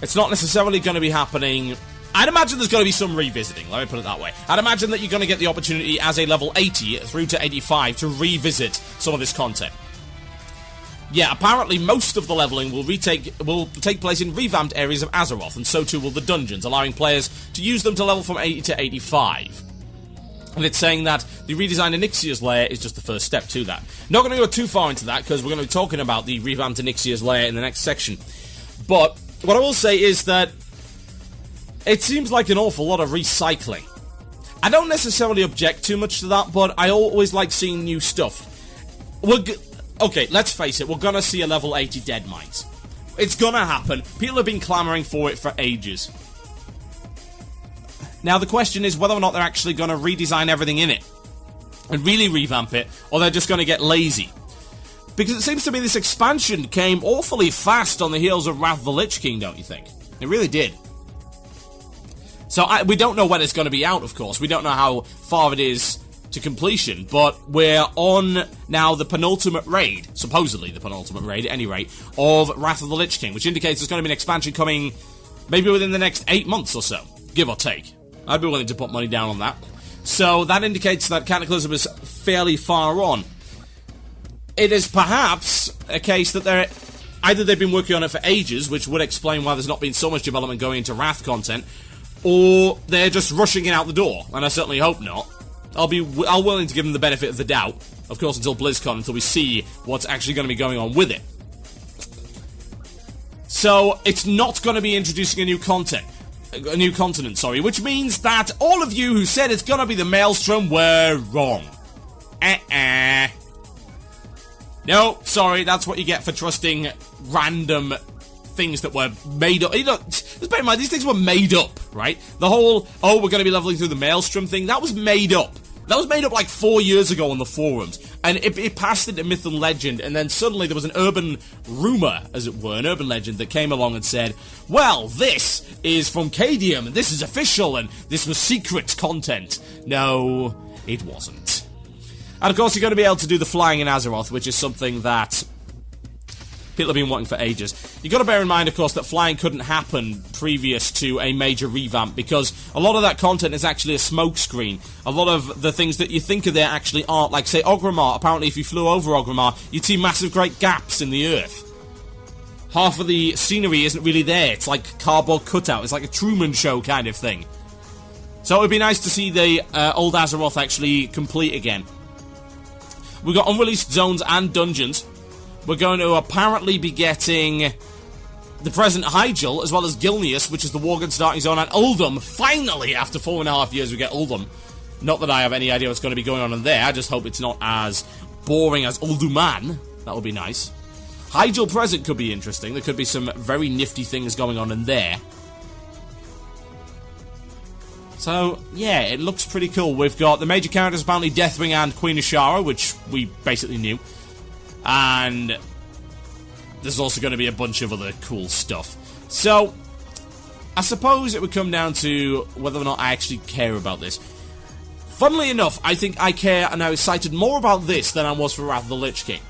It's not necessarily going to be happening... I'd imagine there's going to be some revisiting, let me put it that way. I'd imagine that you're going to get the opportunity as a level 80 through to 85 to revisit some of this content. Yeah, apparently most of the leveling will take place in revamped areas of Azeroth, and so too will the dungeons, allowing players to use them to level from 80 to 85. And it's saying that the redesigned Onyxia's lair is just the first step to that. Not going to go too far into that, because we're going to be talking about the revamped Onyxia's lair in the next section. But what I will say is that it seems like an awful lot of recycling. I don't necessarily object too much to that, but I always like seeing new stuff. Okay, let's face it, we're gonna see a level 80 Dead Mines. It's gonna happen. People have been clamoring for it for ages. Now the question is whether or not they're actually gonna redesign everything in it and really revamp it, or they're just gonna get lazy. Because it seems to me this expansion came awfully fast on the heels of Wrath of the Lich King, don't you think? It really did. So we don't know when it's going to be out, of course. We don't know how far it is to completion, but we're on now the penultimate raid, supposedly the penultimate raid at any rate, of Wrath of the Lich King, which indicates there's going to be an expansion coming maybe within the next 8 months or so, give or take. I'd be willing to put money down on that. So that indicates that Cataclysm is fairly far on. It is perhaps a case that either they've been working on it for ages, which would explain why there's not been so much development going into Wrath content, or they're just rushing it out the door, and I certainly hope not. I'll willing to give them the benefit of the doubt, of course, until BlizzCon, until we see what's actually going to be going on with it. So, it's not going to be introducing a new continent, which means that all of you who said it's going to be the Maelstrom were wrong. No, sorry, that's what you get for trusting random things that were made up. Just bear in mind, these things were made up, right? The whole, we're going to be leveling through the Maelstrom thing, that was made up. That was made up like 4 years ago on the forums, and it passed into myth and legend, and then suddenly there was an urban rumour, as it were, an urban legend that came along and said, well, this is from Cadium, and this is official, and this was secret content. No, it wasn't. And of course, you're going to be able to do the flying in Azeroth, which is something that people have been wanting for ages. You've got to bear in mind, of course, that flying couldn't happen previous to a major revamp, because a lot of that content is actually a smokescreen. A lot of the things that you think are there actually aren't. Like, say, Orgrimmar. Apparently, if you flew over Orgrimmar, you'd see massive great gaps in the earth. Half of the scenery isn't really there. It's like cardboard cutout. It's like a Truman Show kind of thing. So it would be nice to see the old Azeroth actually complete again. We've got unreleased zones and dungeons. We're going to apparently be getting the present Hyjal, as well as Gilneas, which is the Worgen starting zone, and Uldum. Finally, after 4.5 years, we get Uldum. Not that I have any idea what's going to be going on in there. I just hope it's not as boring as Ulduman. That would be nice. Hyjal present could be interesting. There could be some very nifty things going on in there. So, yeah, it looks pretty cool. We've got the major characters, apparently Deathwing and Queen Ashara, which we basically knew. And there's also going to be a bunch of other cool stuff. So, I suppose it would come down to whether or not I actually care about this. Funnily enough, I think I care and I was excited more about this than I was for Wrath of the Lich King.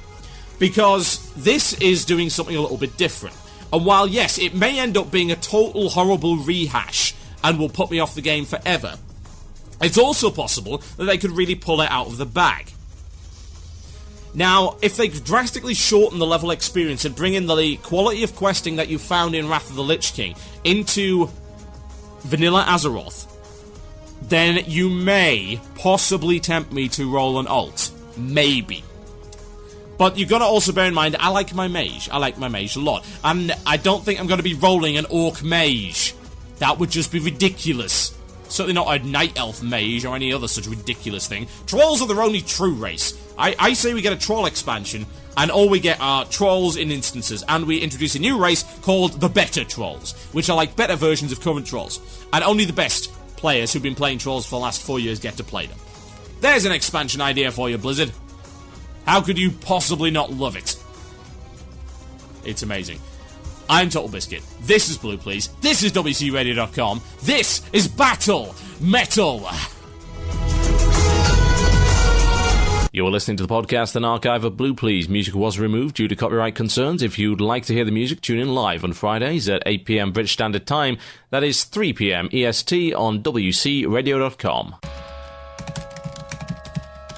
Because this is doing something a little bit different. And while, yes, it may end up being a total horrible rehash and will put me off the game forever, it's also possible that they could really pull it out of the bag. Now, if they drastically shorten the level experience and bring in the quality of questing that you found in Wrath of the Lich King into vanilla Azeroth, then you may possibly tempt me to roll an alt. Maybe. But you've got to also bear in mind, I like my mage. I like my mage a lot. And I don't think I'm going to be rolling an orc mage. That would just be ridiculous. Certainly not a night elf mage or any other such ridiculous thing. Trolls are their only true race. I say we get a troll expansion, and all we get are trolls in instances, and we introduce a new race called the Better Trolls, which are like better versions of current trolls. And only the best players who've been playing trolls for the last 4 years get to play them. There's an expansion idea for you, Blizzard. How could you possibly not love it? It's amazing. I'm TotalBiscuit. This is Blue Plz. This is WCRadio.com. This is Battle Metal. You're listening to the podcast and archive of Blue Plz. Music was removed due to copyright concerns. If you'd like to hear the music, tune in live on Fridays at 8 p.m. British Standard Time. That is 3 p.m. EST on WCRadio.com.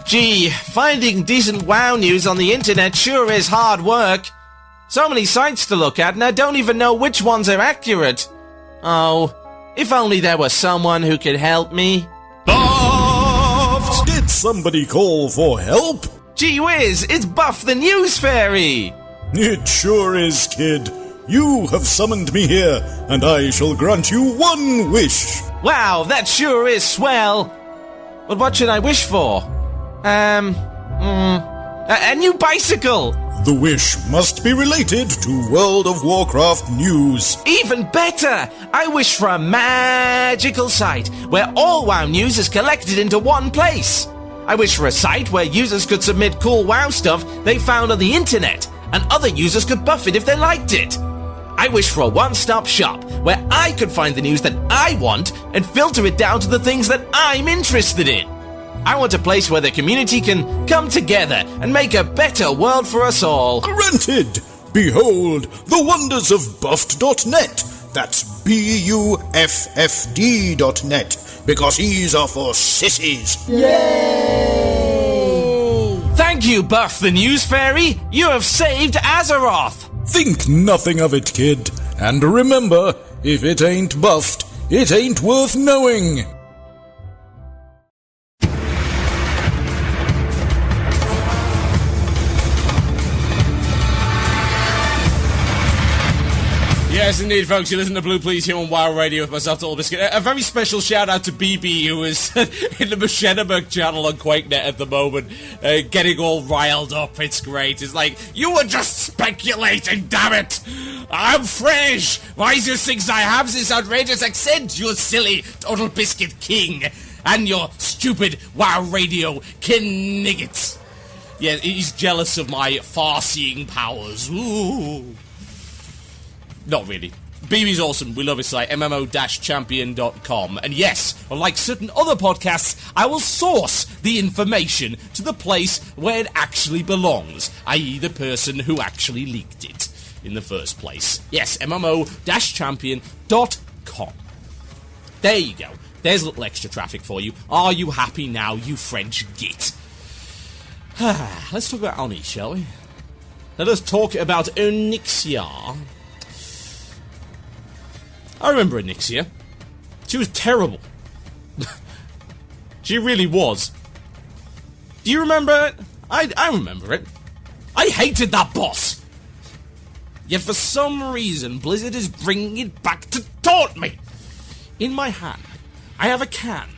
Gee, finding decent WoW news on the internet sure is hard work. So many sites to look at, and I don't even know which ones are accurate. Oh, if only there was someone who could help me. Buffed! Did somebody call for help? Gee whiz, it's Buff the News Fairy! It sure is, kid. You have summoned me here, and I shall grant you one wish. Wow, that sure is swell. But what should I wish for? A new bicycle! The wish must be related to World of Warcraft news. Even better! I wish for a magical site where all WoW news is collected into one place. I wish for a site where users could submit cool WoW stuff they found on the internet, and other users could buff it if they liked it. I wish for a one-stop shop where I could find the news that I want and filter it down to the things that I'm interested in. I want a place where the community can come together and make a better world for us all. Granted! Behold, the wonders of buffed.net. That's BUFFD.net, because these are for sissies. Yay! Thank you, Buff the News Fairy. You have saved Azeroth. Think nothing of it, kid. And remember, if it ain't buffed, it ain't worth knowing. Yes, indeed, folks. You listen to Blue Plz here on WoW Radio with myself, TotalBiscuit. A very special shout-out to BB, who is in the Machinima channel on QuakeNet at the moment, getting all riled up. It's great. It's like, you were just speculating, damn it! I'm fresh! Why is your 6 I have this outrageous accent, you silly TotalBiscuit king? And your stupid WoW Radio Kniggets. Yeah, he's jealous of my far-seeing powers. Ooh. Not really. BB's awesome. We love his site, MMO-champion.com. And yes, unlike certain other podcasts, I will source the information to the place where it actually belongs, i.e. the person who actually leaked it in the first place. Yes, MMO-champion.com. There you go. There's a little extra traffic for you. Are you happy now, you French git? Let's talk about Oni, shall we? Let us talk about Onyxia. I remember Onyxia. She was terrible. She really was. Do you remember it? I remember it. I hated that boss. Yet for some reason, Blizzard is bringing it back to taunt me. In my hand, I have a can.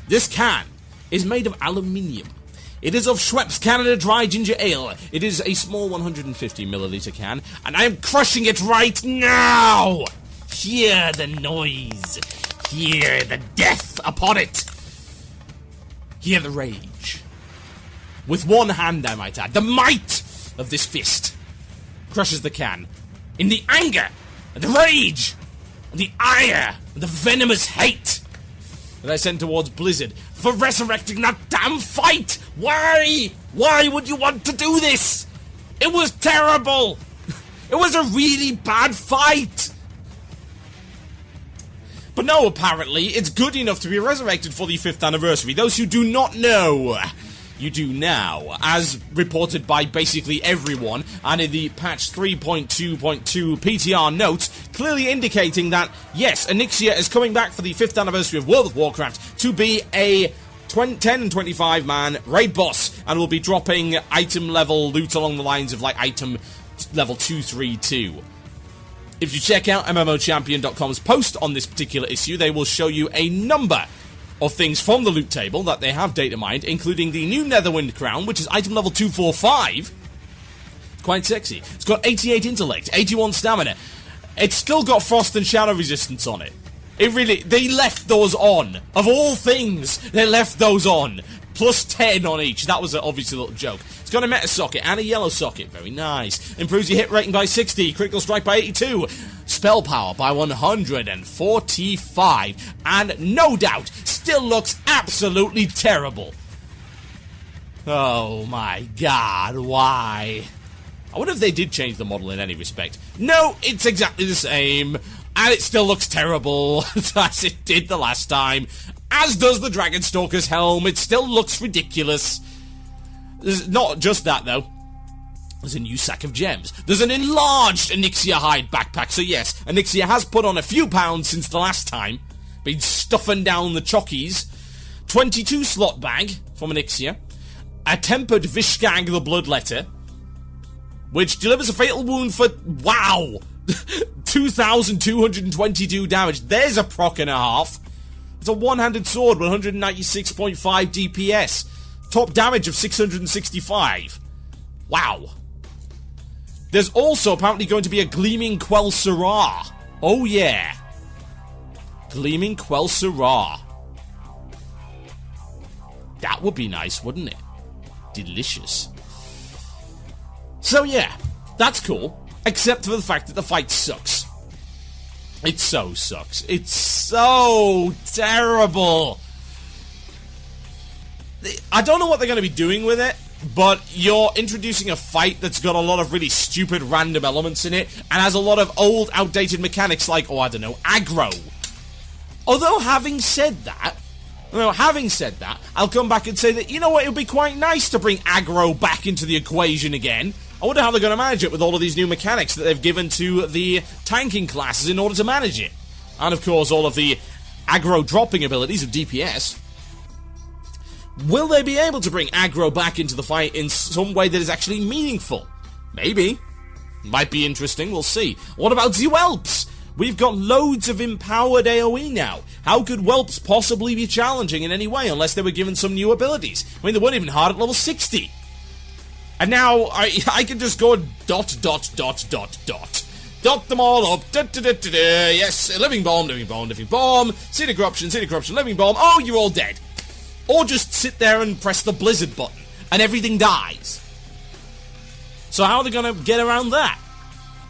This can is made of aluminium. It is of Schweppes Canada Dry Ginger Ale. It is a small 150ml can, and I am crushing it right now. Hear the noise. Hear the death upon it. Hear the rage. With one hand, I might add, the might of this fist crushes the can. In the anger, and the rage, and the ire, and the venomous hate that I send towards Blizzard for resurrecting that damn fight. Why? Why would you want to do this? It was terrible. It was a really bad fight. But no, apparently, it's good enough to be resurrected for the 5th anniversary. Those who do not know, you do now, as reported by basically everyone, and in the patch 3.2.2 PTR notes, clearly indicating that, yes, Onyxia is coming back for the 5th anniversary of World of Warcraft to be a 10 and 25 man raid boss, and will be dropping item level loot along the lines of like item level 232. If you check out MMOchampion.com's post on this particular issue, they will show you a number of things from the loot table that they have data mined, including the new Netherwind Crown, which is item level 245. Quite sexy. It's got 88 intellect, 81 stamina. It's still got frost and shadow resistance on it. They left those on. Of all things, they left those on. Plus 10 on each. That was obviously a little joke. It's got a meta socket and a yellow socket. Very nice. Improves your hit rating by 60. Critical strike by 82. Spell power by 145. And no doubt, still looks absolutely terrible. Oh my god, why? I wonder if they did change the model in any respect. No, it's exactly the same. And it still looks terrible, as it did the last time. As does the Dragonstalker's helm. It still looks ridiculous. There's not just that, though. There's a new sack of gems. There's an enlarged Onyxia hide backpack. So yes, Onyxia has put on a few pounds since the last time. Been stuffing down the chockies. 22 slot bag from Onyxia. A tempered Vishkag the Bloodletter, which delivers a fatal wound for, wow, 2,222 damage. There's a proc and a half. It's a one-handed sword with 196.5 DPS. Top damage of 665. Wow. There's also apparently going to be a Gleaming Quell Syrah. Oh yeah. Gleaming Quell Syrah. That would be nice, wouldn't it? Delicious. So yeah, that's cool. Except for the fact that the fight sucks. It so sucks. It's so terrible. I don't know what they're going to be doing with it, but you're introducing a fight that's got a lot of really stupid random elements in it, and has a lot of old, outdated mechanics like, oh, I don't know, aggro. Although, having said that, I'll come back and say that, you know what, it would be quite nice to bring aggro back into the equation again. I wonder how they're going to manage it with all of these new mechanics that they've given to the tanking classes in order to manage it. And of course, all of the aggro dropping abilities of DPS. Will they be able to bring aggro back into the fight in some way that is actually meaningful? Maybe. Might be interesting, we'll see. What about the whelps? We've got loads of empowered AoE now. How could whelps possibly be challenging in any way unless they were given some new abilities? I mean, they weren't even hard at level 60. And now I can just go dot them all up. Yes, living bomb, seed of corruption, living bomb. Oh, you're all dead. Or just sit there and press the blizzard button and everything dies. So how are they going to get around that?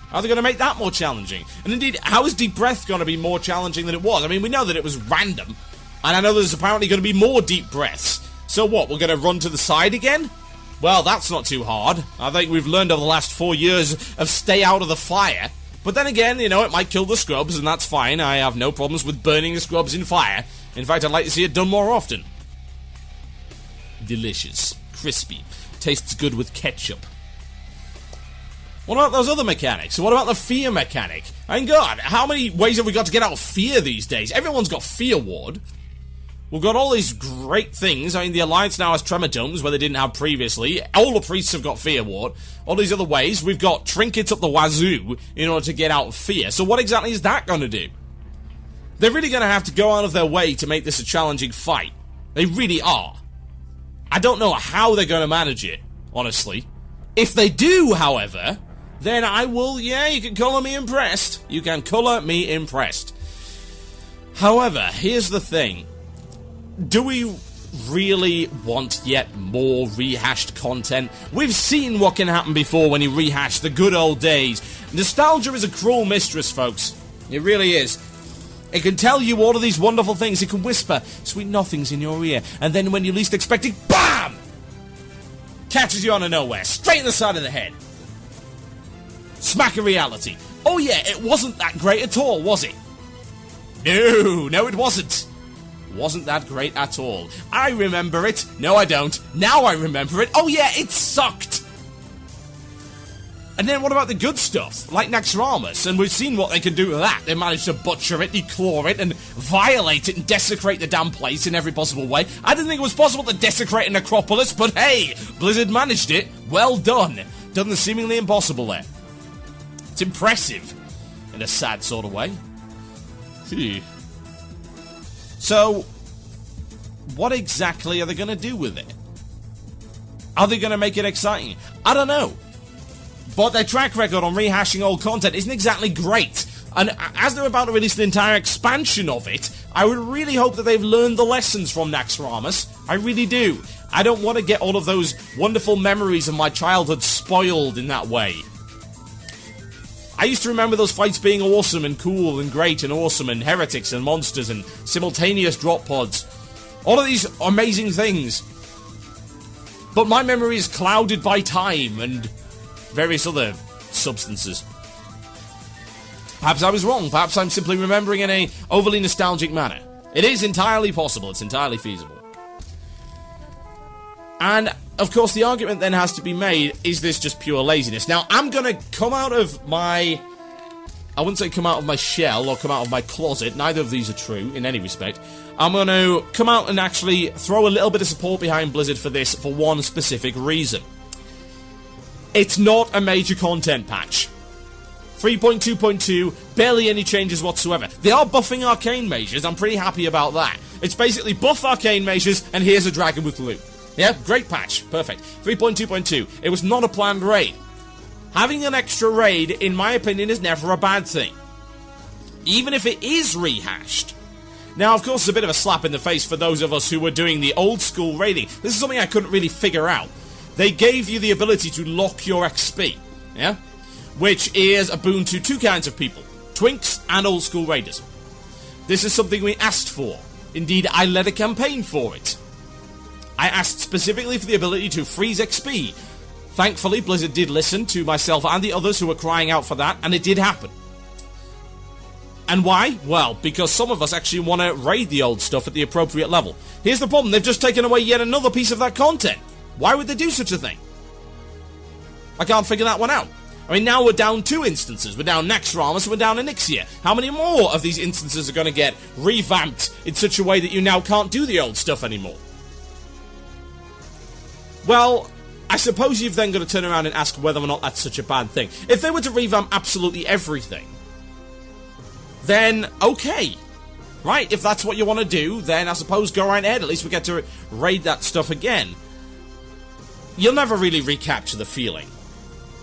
How are they going to make that more challenging? And indeed, how is Deep Breath going to be more challenging than it was? I mean, we know that it was random, and I know there's apparently going to be more Deep Breaths. So what, we're going to run to the side again? Well, that's not too hard. I think we've learned over the last 4 years of stay out of the fire. But then again, you know, it might kill the scrubs, and that's fine. I have no problems with burning the scrubs in fire. In fact, I'd like to see it done more often. Delicious. Crispy. Tastes good with ketchup. What about those other mechanics? What about the fear mechanic? I mean, God, how many ways have we got to get out of fear these days? Everyone's got Fear Ward. We've got all these great things. I mean, the Alliance now has Tremor Domes, where they didn't have previously. All the priests have got Fear Ward. All these other ways. We've got trinkets up the wazoo in order to get out of fear. So what exactly is that going to do? They're really going to have to go out of their way to make this a challenging fight. They really are. I don't know how they're going to manage it, honestly. If they do, however, then I will, yeah, you can colour me impressed. You can colour me impressed. However, here's the thing. Do we really want yet more rehashed content? We've seen what can happen before when you rehash the good old days. Nostalgia is a cruel mistress, folks. It really is. It can tell you all of these wonderful things. It can whisper sweet nothings in your ear. And then when you least expect it, BAM! Catches you out of nowhere. Straight in the side of the head. Smack of reality. Oh yeah, it wasn't that great at all, was it? No, it wasn't. Wasn't that great at all. I remember it. No, I don't. Now I remember it. Oh yeah, it sucked. And then what about the good stuff, like Naxxramas? And we've seen what they can do with that. They managed to butcher it, declaw it, and violate it and desecrate the damn place in every possible way. I didn't think it was possible to desecrate an Acropolis, but hey, Blizzard managed it. Well done. Done the seemingly impossible there. It's impressive, in a sad sort of way. So, what exactly are they going to do with it? Are they going to make it exciting? I don't know. But their track record on rehashing old content isn't exactly great. And as they're about to release an entire expansion of it, I would really hope that they've learned the lessons from Naxxramas. I really do. I don't want to get all of those wonderful memories of my childhood spoiled in that way. I used to remember those fights being awesome and cool and great and awesome and heretics and monsters and simultaneous drop pods. All of these amazing things. But my memory is clouded by time and various other substances. Perhaps I was wrong. Perhaps I'm simply remembering in a overly nostalgic manner. It is entirely possible. It's entirely feasible. And, of course, the argument then has to be made, is this just pure laziness? Now, I'm going to come out of my... I wouldn't say come out of my shell or come out of my closet. Neither of these are true in any respect. I'm going to come out and actually throw a little bit of support behind Blizzard for this for one specific reason. It's not a major content patch. 3.2.2, barely any changes whatsoever. They are buffing arcane mages, I'm pretty happy about that. It's basically buff arcane mages, and here's a dragon with loot. Yeah, great patch, perfect. 3.2.2, it was not a planned raid. Having an extra raid, in my opinion, is never a bad thing. Even if it is rehashed. Now, of course, it's a bit of a slap in the face for those of us who were doing the old school raiding. This is something I couldn't really figure out. They gave you the ability to lock your XP, yeah? Which is a boon to two kinds of people, twinks and old school raiders. This is something we asked for. Indeed, I led a campaign for it. I asked specifically for the ability to freeze XP. Thankfully, Blizzard did listen to myself and the others who were crying out for that, and it did happen. And why? Well, because some of us actually want to raid the old stuff at the appropriate level. Here's the problem, they've just taken away yet another piece of that content. Why would they do such a thing? I can't figure that one out. I mean, now we're down 2 instances. We're down Naxxramas and we're down Onyxia. How many more of these instances are going to get revamped in such a way that you now can't do the old stuff anymore? Well, I suppose you've then got to turn around and ask whether or not that's such a bad thing. If they were to revamp absolutely everything, then okay. Right, if that's what you want to do, then I suppose go right ahead. At least we get to raid that stuff again. You'll never really recapture the feeling.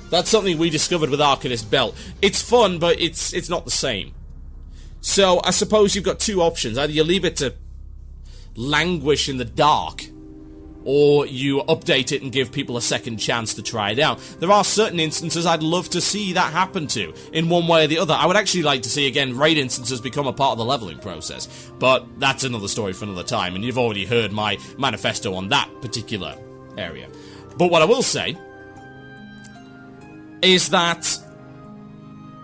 That's something we discovered with Arcanist Belt. It's fun, but it's not the same. So, I suppose you've got 2 options. Either you leave it to languish in the dark, or you update it and give people a second chance to try it out. There are certain instances I'd love to see that happen to, in one way or the other. I would actually like to see, again, raid instances become a part of the leveling process. But that's another story for another time, and you've already heard my manifesto on that particular area. But what I will say is that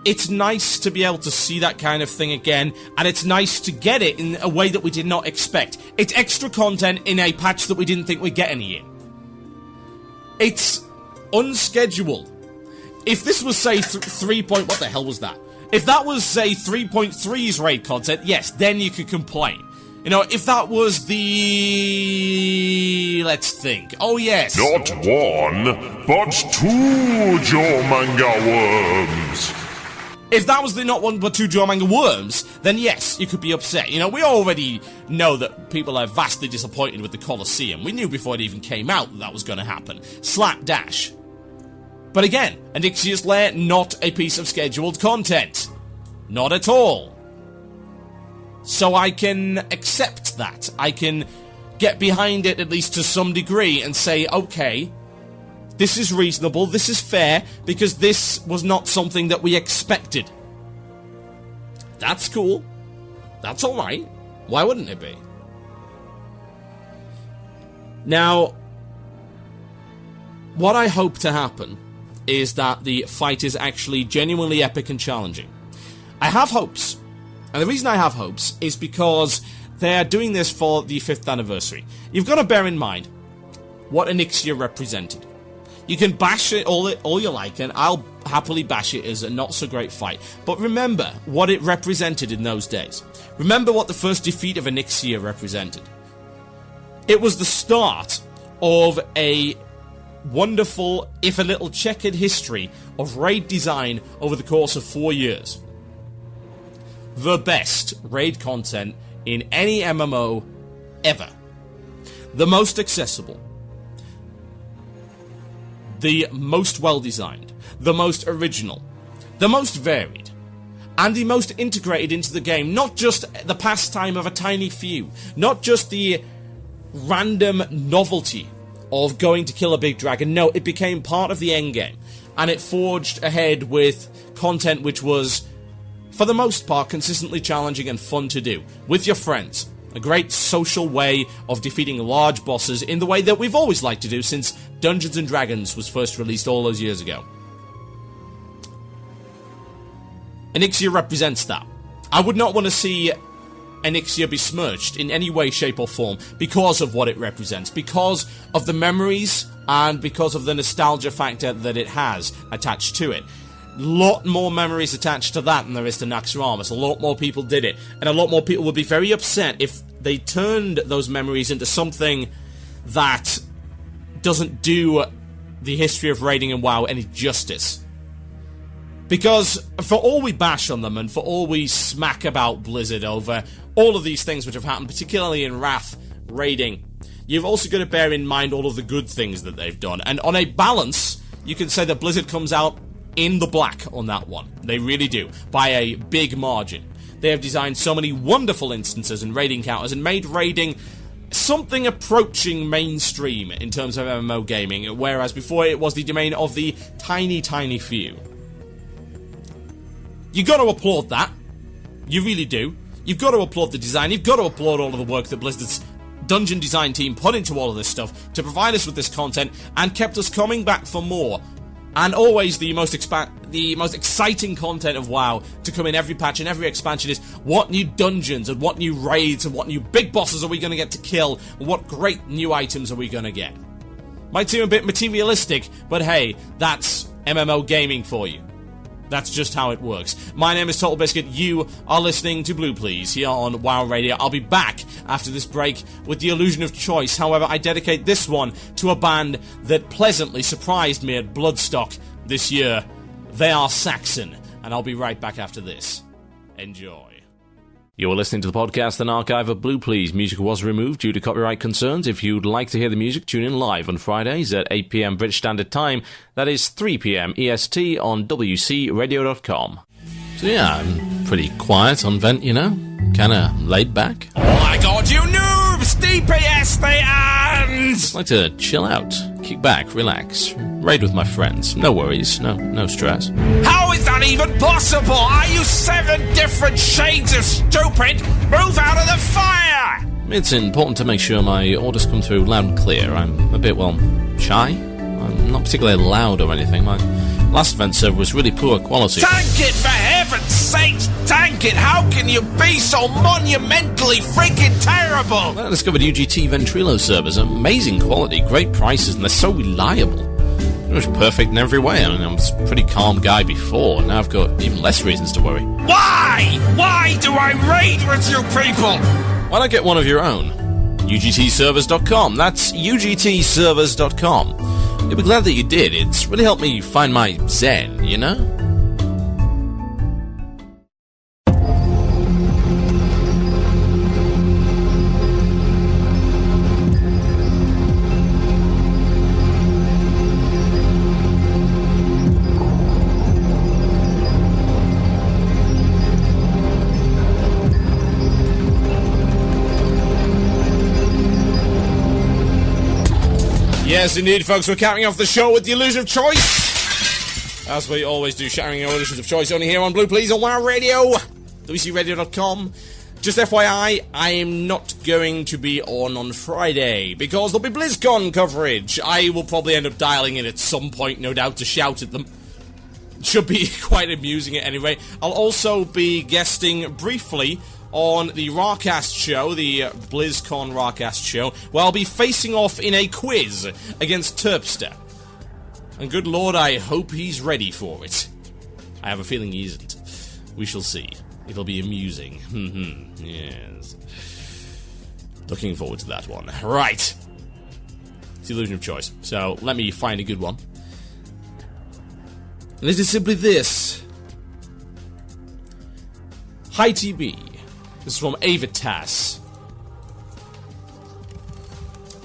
it's nice to be able to see that kind of thing again, and it's nice to get it in a way that we did not expect. It's extra content in a patch that we didn't think we'd get any in. It's unscheduled. If this was, say, 3. What the hell was that? If that was, say, 3.3's raid content, yes, then you could complain. You know, if that was the... Let's think. Oh, yes. Not 1, but 2 Jawmanga worms. If that was the not 1 but 2 Jawmanga worms, then yes, you could be upset. You know, we already know that people are vastly disappointed with the Colosseum. We knew before it even came out that was going to happen. Slapdash. But again, Onyxia's Lair, not a piece of scheduled content. Not at all. So I can accept that. I can get behind it at least to some degree and say, okay, this is reasonable, this is fair, because this was not something that we expected. That's cool. That's alright. Why wouldn't it be? Now, what I hope to happen is that the fight is actually genuinely epic and challenging. I have hopes. And the reason I have hopes is because they're doing this for the 5th anniversary. You've got to bear in mind what Onyxia represented. You can bash it all you like, and I'll happily bash it as a not-so-great fight. But remember what it represented in those days. Remember what the first defeat of Onyxia represented. It was the start of a wonderful, if a little checkered history of raid design over the course of 4 years. The best raid content in any MMO ever. The most accessible. The most well-designed. The most original. The most varied. And the most integrated into the game. Not just the pastime of a tiny few. Not just the random novelty of going to kill a big dragon. No, it became part of the endgame. And it forged ahead with content which was, for the most part, consistently challenging and fun to do. With your friends. A great social way of defeating large bosses in the way that we've always liked to do since Dungeons & Dragons was first released all those years ago. Onyxia represents that. I would not want to see Onyxia besmirched in any way, shape or form because of what it represents, because of the memories and because of the nostalgia factor that it has attached to it. Lot more memories attached to that than there is to Naxxramas. A lot more people did it. And a lot more people would be very upset if they turned those memories into something that doesn't do the history of raiding and WoW any justice. Because for all we bash on them and for all we smack about Blizzard over all of these things which have happened, particularly in Wrath raiding, you've also got to bear in mind all of the good things that they've done. And on a balance, you can say that Blizzard comes out in the black on that one. They really do. By a big margin. They have designed so many wonderful instances and raid encounters and made raiding something approaching mainstream in terms of MMO gaming, whereas before it was the domain of the tiny, tiny few. You got to applaud that. You really do. You've got to applaud the design. You've got to applaud all of the work that Blizzard's dungeon design team put into all of this stuff to provide us with this content and kept us coming back for more. And always the most exciting content of WoW to come in every patch and every expansion is what new dungeons and what new raids and what new big bosses are we going to get to kill and what great new items are we going to get. Might seem a bit materialistic, but hey, that's MMO gaming for you. That's just how it works. My name is TotalBiscuit. You are listening to Blue Plz here on WoW Radio. I'll be back after this break with the illusion of choice. However, I dedicate this one to a band that pleasantly surprised me at Bloodstock this year. They are Saxon, and I'll be right back after this. Enjoy. You're listening to the podcast, an archive of Blue Plz. Music was removed due to copyright concerns. If you'd like to hear the music, tune in live on Fridays at 8 p.m. British Standard Time. That is 3 p.m. EST on WCRadio.com. So yeah, I'm pretty quiet on Vent, you know? Kinda laid back. Oh my god, you noobs! DPS the ends! I like to chill out, kick back, relax, raid with my friends. No worries, no stress. How is that even possible? Are you 7 different shades of stupid? Move out of the fire! It's important to make sure my orders come through loud and clear. I'm a bit, well, shy. I'm not particularly loud or anything. My last event server was really poor quality. Tank it, for heaven's sakes! Tank it! How can you be so monumentally freaking terrible? Well, I discovered UGT Ventrilo servers. Amazing quality, great prices, and they're so reliable. It was perfect in every way. I mean, I was a pretty calm guy before, and now I've got even less reasons to worry. Why? Why do I raid with you people? Why not get one of your own? UGTservers.com. That's UGTservers.com. You'll be glad that you did. It's really helped me find my zen, you know? Yes, indeed, folks, we're capping off the show with the illusion of choice. As we always do, sharing our illusions of choice only here on Blue Plz on WoW Radio, WCRadio.com. Just FYI, I am not going to be on Friday, because there'll be Blizzcon coverage. I will probably end up dialing in at some point, no doubt, to shout at them. Should be quite amusing at any rate. I'll also be guesting briefly on the Rawcast show, the BlizzCon Rawcast show, where I'll be facing off in a quiz against Terpster. And good lord, I hope he's ready for it. I have a feeling he isn't. We shall see. It'll be amusing. Yes. Looking forward to that one. Right. It's the illusion of choice. So, let me find a good one. And it is simply this. Hi TB. This is from Avitas.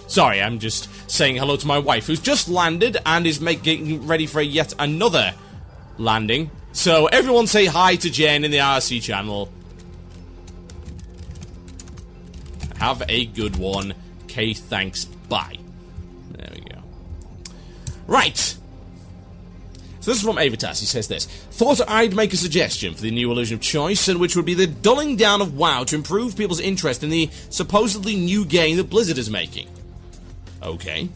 Sorry, I'm just saying hello to my wife, who's just landed and is getting ready for yet another landing. So everyone say hi to Jen in the IRC channel. Have a good one. Okay, thanks. Bye. There we go. Right. So this is from Avitas. He says this. Thought I'd make a suggestion for the new illusion of choice, and which would be the dulling down of WoW to improve people's interest in the supposedly new game that Blizzard is making. Okay.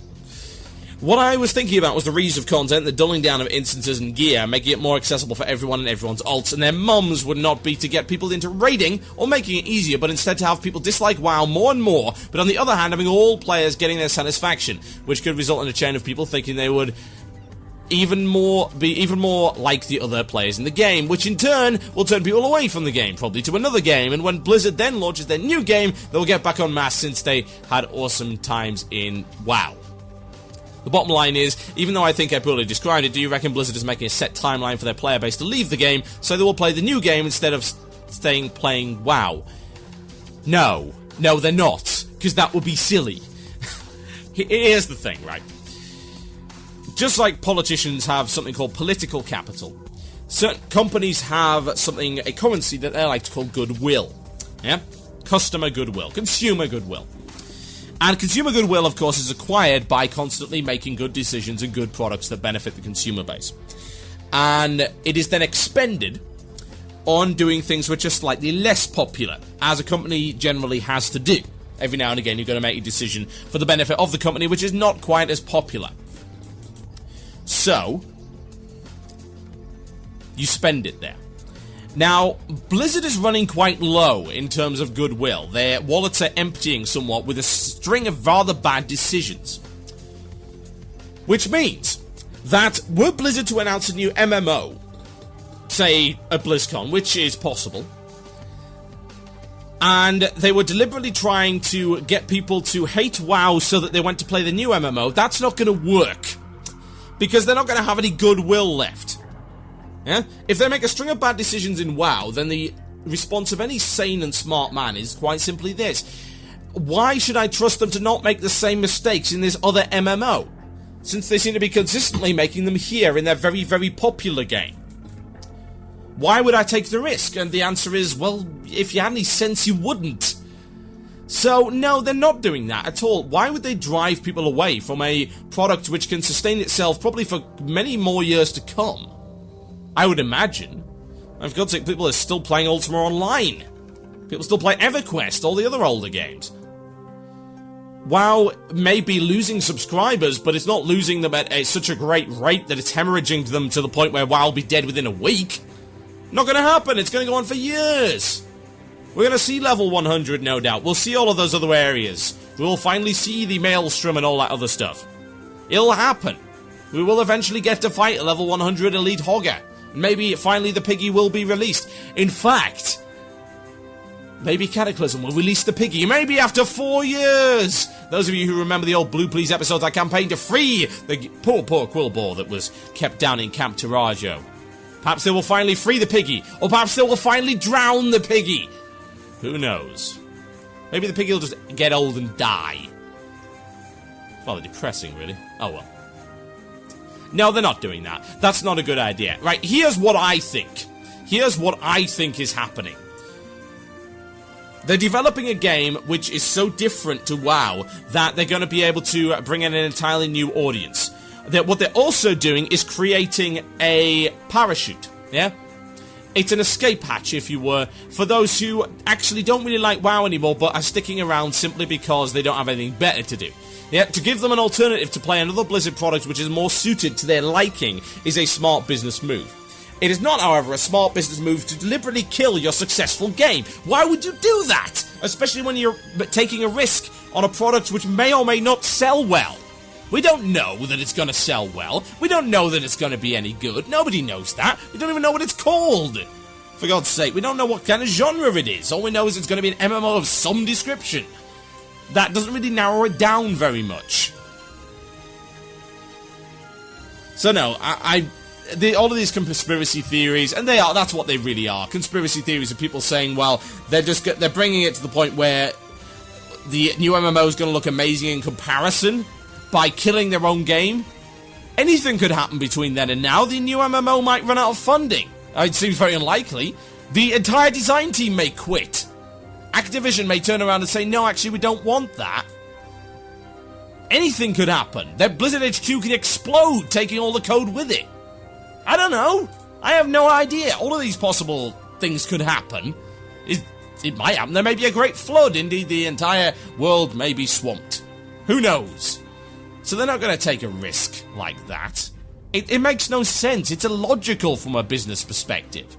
What I was thinking about was the reuse of content, the dulling down of instances and gear, making it more accessible for everyone and everyone's ults, and their mums would not be to get people into raiding or making it easier, but instead to have people dislike WoW more and more, but on the other hand having all players getting their satisfaction, which could result in a chain of people thinking they would be even more like the other players in the game, which in turn will turn people away from the game, probably to another game, and when Blizzard then launches their new game, they'll get back en masse since they had awesome times in WoW. The bottom line is, even though I think I poorly described it, do you reckon Blizzard is making a set timeline for their player base to leave the game, so they will play the new game instead of staying playing WoW? No, they're not, because that would be silly. Here's the thing, right? Just like politicians have something called political capital, certain companies have a currency that they like to call goodwill. Yeah? Customer goodwill, consumer goodwill. And consumer goodwill, of course, is acquired by constantly making good decisions and good products that benefit the consumer base. And it is then expended on doing things which are slightly less popular, as a company generally has to do. Every now and again, you've got to make a decision for the benefit of the company, which is not quite as popular. So, you spend it there. Now, Blizzard is running quite low in terms of goodwill. Their wallets are emptying somewhat with a string of rather bad decisions. Which means that were Blizzard to announce a new MMO, say at BlizzCon, which is possible, and they were deliberately trying to get people to hate WoW so that they went to play the new MMO, that's not going to work. Because they're not going to have any goodwill left. Yeah? If they make a string of bad decisions in WoW, then the response of any sane and smart man is quite simply this. Why should I trust them to not make the same mistakes in this other MMO? Since they seem to be consistently making them here in their very, very popular game. Why would I take the risk? And the answer is, well, if you had any sense, you wouldn't. So, no, they're not doing that at all. Why would they drive people away from a product which can sustain itself probably for many more years to come? I would imagine. And for God's sake, people are still playing Ultima Online. People still play EverQuest, all the other older games. WoW may be losing subscribers, but it's not losing them at such a great rate that it's hemorrhaging them to the point where WoW will be dead within a week. Not going to happen. It's going to go on for years. We're going to see level 100, no doubt. We'll see all of those other areas. We'll finally see the Maelstrom and all that other stuff. It'll happen. We will eventually get to fight a level 100 Elite Hogger. Maybe finally the piggy will be released. In fact, maybe Cataclysm will release the piggy. Maybe after 4 years. Those of you who remember the old Blue Plz episodes, I campaigned to free the poor Quillbore that was kept down in Camp Tarajo. Perhaps they will finally free the piggy. Or perhaps they will finally drown the piggy. Who knows? Maybe the piggy will just get old and die. It's rather depressing, really. Oh well. No, they're not doing that. That's not a good idea. Right, here's what I think. Here's what I think is happening. They're developing a game which is so different to WoW that they're going to be able to bring in an entirely new audience. What they're also doing is creating a parachute, yeah? It's an escape hatch, if you were, for those who actually don't really like WoW anymore but are sticking around simply because they don't have anything better to do. Yeah, to give them an alternative to play another Blizzard product which is more suited to their liking is a smart business move. It is not, however, a smart business move to deliberately kill your successful game. Why would you do that? Especially when you're taking a risk on a product which may or may not sell well. We don't know that it's going to sell well. We don't know that it's going to be any good. Nobody knows that. We don't even know what it's called. For God's sake, we don't know what kind of genre it is. All we know is it's going to be an MMO of some description. That doesn't really narrow it down very much. So no, all of these conspiracy theories, and that's what they really are. Conspiracy theories are people saying, well, they're bringing it to the point where the new MMO is going to look amazing in comparison by killing their own game. Anything could happen between then and now. The new MMO might run out of funding. It seems very unlikely. The entire design team may quit. Activision may turn around and say, no, actually, we don't want that. Anything could happen. Their Blizzard HQ could explode, taking all the code with it. I don't know. I have no idea. All of these possible things could happen. It might happen. There may be a great flood. Indeed, the entire world may be swamped. Who knows? So they're not going to take a risk like that. It makes no sense. It's illogical from a business perspective.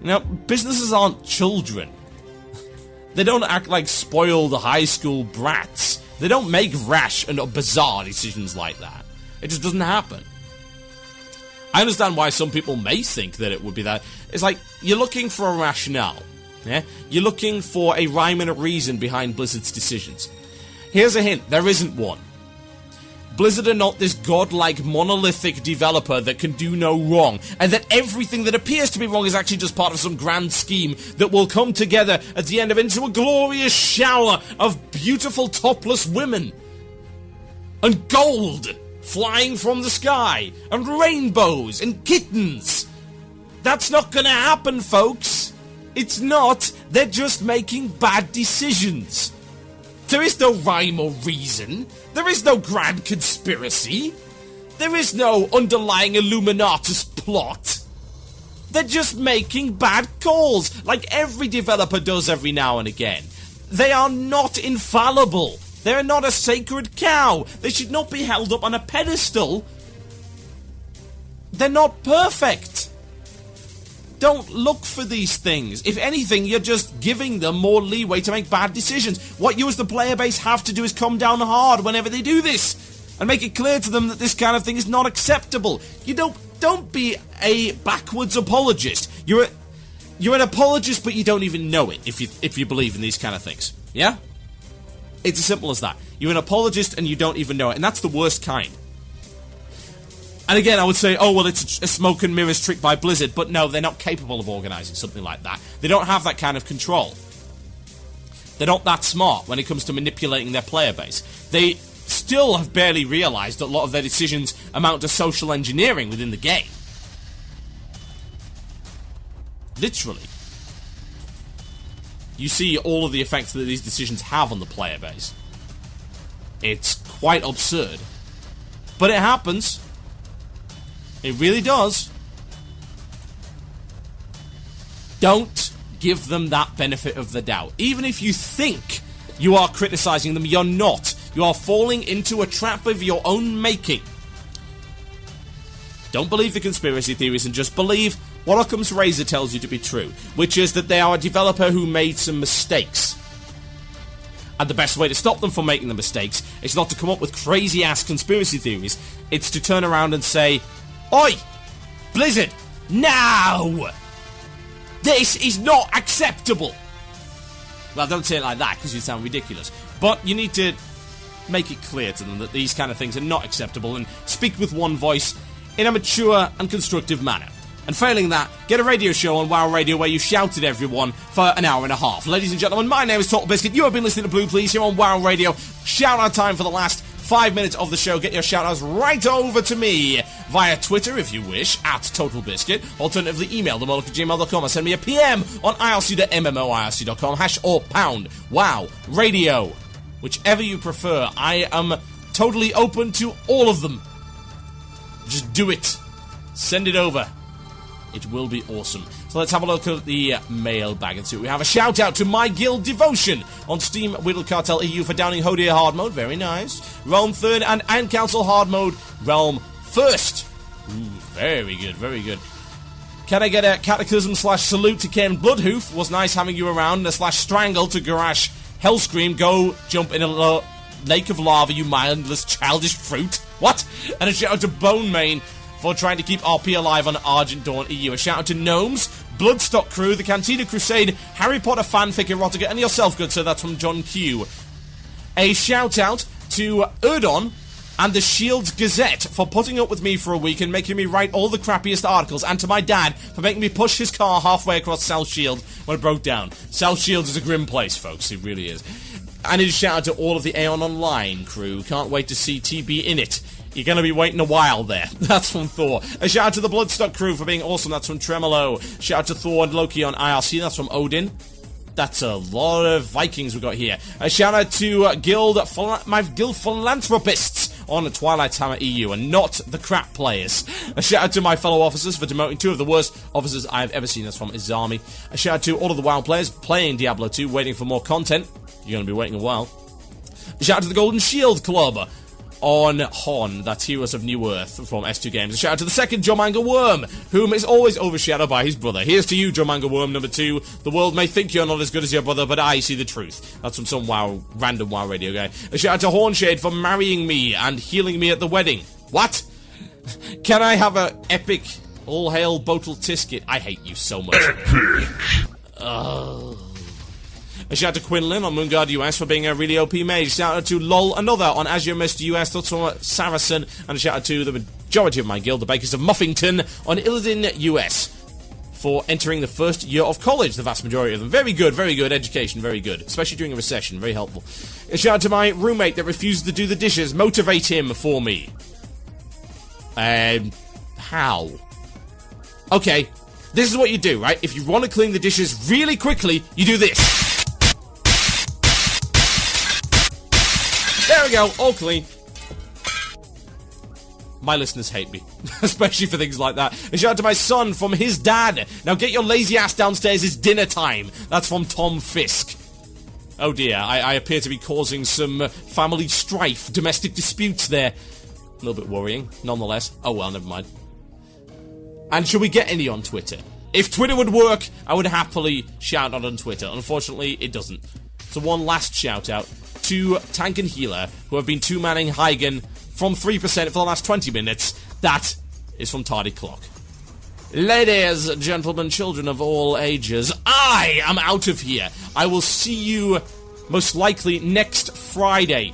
You know, businesses aren't children. They don't act like spoiled high school brats. They don't make rash and bizarre decisions like that. It just doesn't happen. I understand why some people may think that it would be that. It's like, you're looking for a rationale. Yeah? You're looking for a rhyme and a reason behind Blizzard's decisions. Here's a hint, there isn't one. Blizzard are not this godlike monolithic developer that can do no wrong, and that everything that appears to be wrong is actually just part of some grand scheme that will come together at the end of it into a glorious shower of beautiful topless women. And gold flying from the sky, and rainbows, and kittens. That's not gonna happen, folks. It's not. They're just making bad decisions. There is no rhyme or reason. There is no grand conspiracy. There is no underlying Illuminatus plot. They're just making bad calls, like every developer does every now and again. They are not infallible. They're not a sacred cow. They should not be held up on a pedestal. They're not perfect. Don't look for these things. If anything, you're just giving them more leeway to make bad decisions. What you as the player base have to do is come down hard whenever they do this. and make it clear to them that this kind of thing is not acceptable. You don't be a backwards apologist. You're an apologist, but you don't even know it if you believe in these kind of things. Yeah? It's as simple as that. You're an apologist and you don't even know it, and that's the worst kind. And again, I would say, oh, well, it's a smoke and mirrors trick by Blizzard, but no, they're not capable of organising something like that. They don't have that kind of control. They're not that smart when it comes to manipulating their player base. They still have barely realised that a lot of their decisions amount to social engineering within the game. Literally. You see all of the effects that these decisions have on the player base. It's quite absurd. But it happens. It really does. Don't give them that benefit of the doubt. Even if you think you are criticising them, you're not. You are falling into a trap of your own making. Don't believe the conspiracy theories and just believe what Occam's razor tells you to be true, which is that they are a developer who made some mistakes. And the best way to stop them from making the mistakes is not to come up with crazy-ass conspiracy theories. It's to turn around and say, Oi! Blizzard! Now! This is not acceptable! Well, don't say it like that, because you sound ridiculous. But you need to make it clear to them that these kind of things are not acceptable, and speak with one voice in a mature and constructive manner. And failing that, get a radio show on WoW Radio where you shout at everyone for an hour and a half. Ladies and gentlemen, my name is TotalBiscuit. You have been listening to Blue Plz here on WoW Radio. Shout out time for the last 5 minutes of the show. Get your shout outs right over to me via Twitter if you wish, at TotalBiscuit. Alternatively, email themoloch@gmail.com or send me a PM on irc.mmoirc.com, hash or pound WoW Radio. Whichever you prefer. I am totally open to all of them. Just do it. Send it over. It will be awesome. So let's have a look at the mailbag and see what we have. A shout out to My Guild Devotion on Steam, Whittle Cartel EU for downing Hodir hard mode. Very nice. Realm 3rd and Council hard mode. Realm 1st. Ooh, very good, very good. Can I get a Cataclysm / salute to Ken Bloodhoof? Was nice having you around. / strangle to Garash Hellscream. Go jump in a lake of lava, you mindless childish fruit. What? And a shout out to Bone Mane for trying to keep RP alive on Argent Dawn EU. A shout out to Gnomes, Bloodstock Crew, the Cantina Crusade, Harry Potter fanfic erotica, and yourself, good sir. That's from John Q. A shout out to Erdon and the Shields Gazette for putting up with me for a week and making me write all the crappiest articles, and to my dad for making me push his car halfway across South Shield when it broke down. South Shield is a grim place, folks. It really is. I need a shout out to all of the Aeon Online crew. Can't wait to see TB in it. You're going to be waiting a while there. That's from Thor. A shout out to the Bloodstock crew for being awesome. That's from Tremolo. Shout out to Thor and Loki on IRC. That's from Odin. That's a lot of Vikings we got here. A shout out to my guild philanthropists on Twilight's Hammer EU, and not the crap players. A shout out to my fellow officers for demoting 2 of the worst officers I've ever seen. That's from Izami. A shout out to all of the WoW players playing Diablo 2, waiting for more content. You're going to be waiting a while. A shout out to the Golden Shield Club on Hon, that's Heroes of New Earth from S2 Games. A shout out to the second Jomanga Worm, whom is always overshadowed by his brother. Here's to you, Jomanga Worm number 2. The world may think you're not as good as your brother, but I see the truth. That's from some random WoW radio guy. A shout out to Hornshade for marrying me and healing me at the wedding. What? Can I have a epic all hail Botal Tisket? I hate you so much. Oh. A shout out to Quinlan on Moonguard US for being a really OP mage. Shout out to LOL Another on Azure Mist US. That's from Saracen. And a shout out to the majority of my guild, the Bakers of Muffington, on Illidan US for entering the first year of college, the vast majority of them. Very good education, very good. Especially during a recession, very helpful. A shout out to my roommate that refuses to do the dishes. Motivate him for me. How? Okay, this is what you do, right? If you want to clean the dishes really quickly, you do this. There we go, all clean. My listeners hate me, especially for things like that. A shout out to my son from his dad. Now get your lazy ass downstairs, it's dinner time. That's from Tom Fisk. Oh dear, I appear to be causing some family strife, domestic disputes there. A little bit worrying, nonetheless. Oh well, never mind. And should we get any on Twitter? If Twitter would work, I would happily shout out on Twitter. Unfortunately, it doesn't. So one last shout out to Tank and Healer, who have been 2-manning Heigen from 3% for the last 20 minutes. That is from Tardy Clock. Ladies, gentlemen, children of all ages, I am out of here. I will see you most likely next Friday.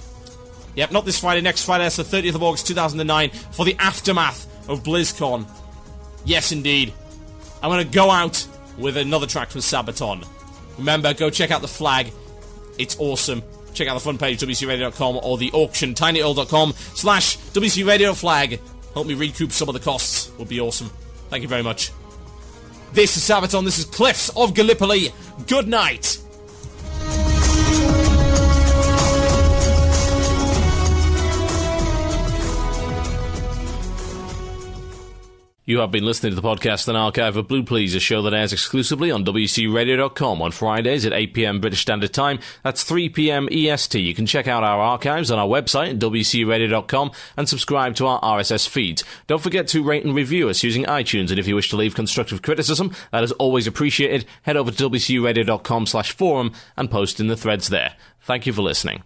Yep, not this Friday, next Friday. That's the 30th of August 2009 for the aftermath of BlizzCon. Yes, indeed. I'm going to go out with another track from Sabaton. Remember, go check out the flag. It's awesome. Check out the front page, wcradio.com, or the auction, tinyurl.com/wcradioflag. Help me recoup some of the costs. Would be awesome. Thank you very much. This is Sabaton. This is Cliffs of Gallipoli. Good night. You have been listening to the podcast and archive of Blue Plz, a show that airs exclusively on wcradio.com on Fridays at 8 p.m. British Standard Time. That's 3 p.m. EST. You can check out our archives on our website at wcradio.com and subscribe to our RSS feeds. Don't forget to rate and review us using iTunes, and if you wish to leave constructive criticism, that is always appreciated. Head over to wcradio.com/forum and post in the threads there. Thank you for listening.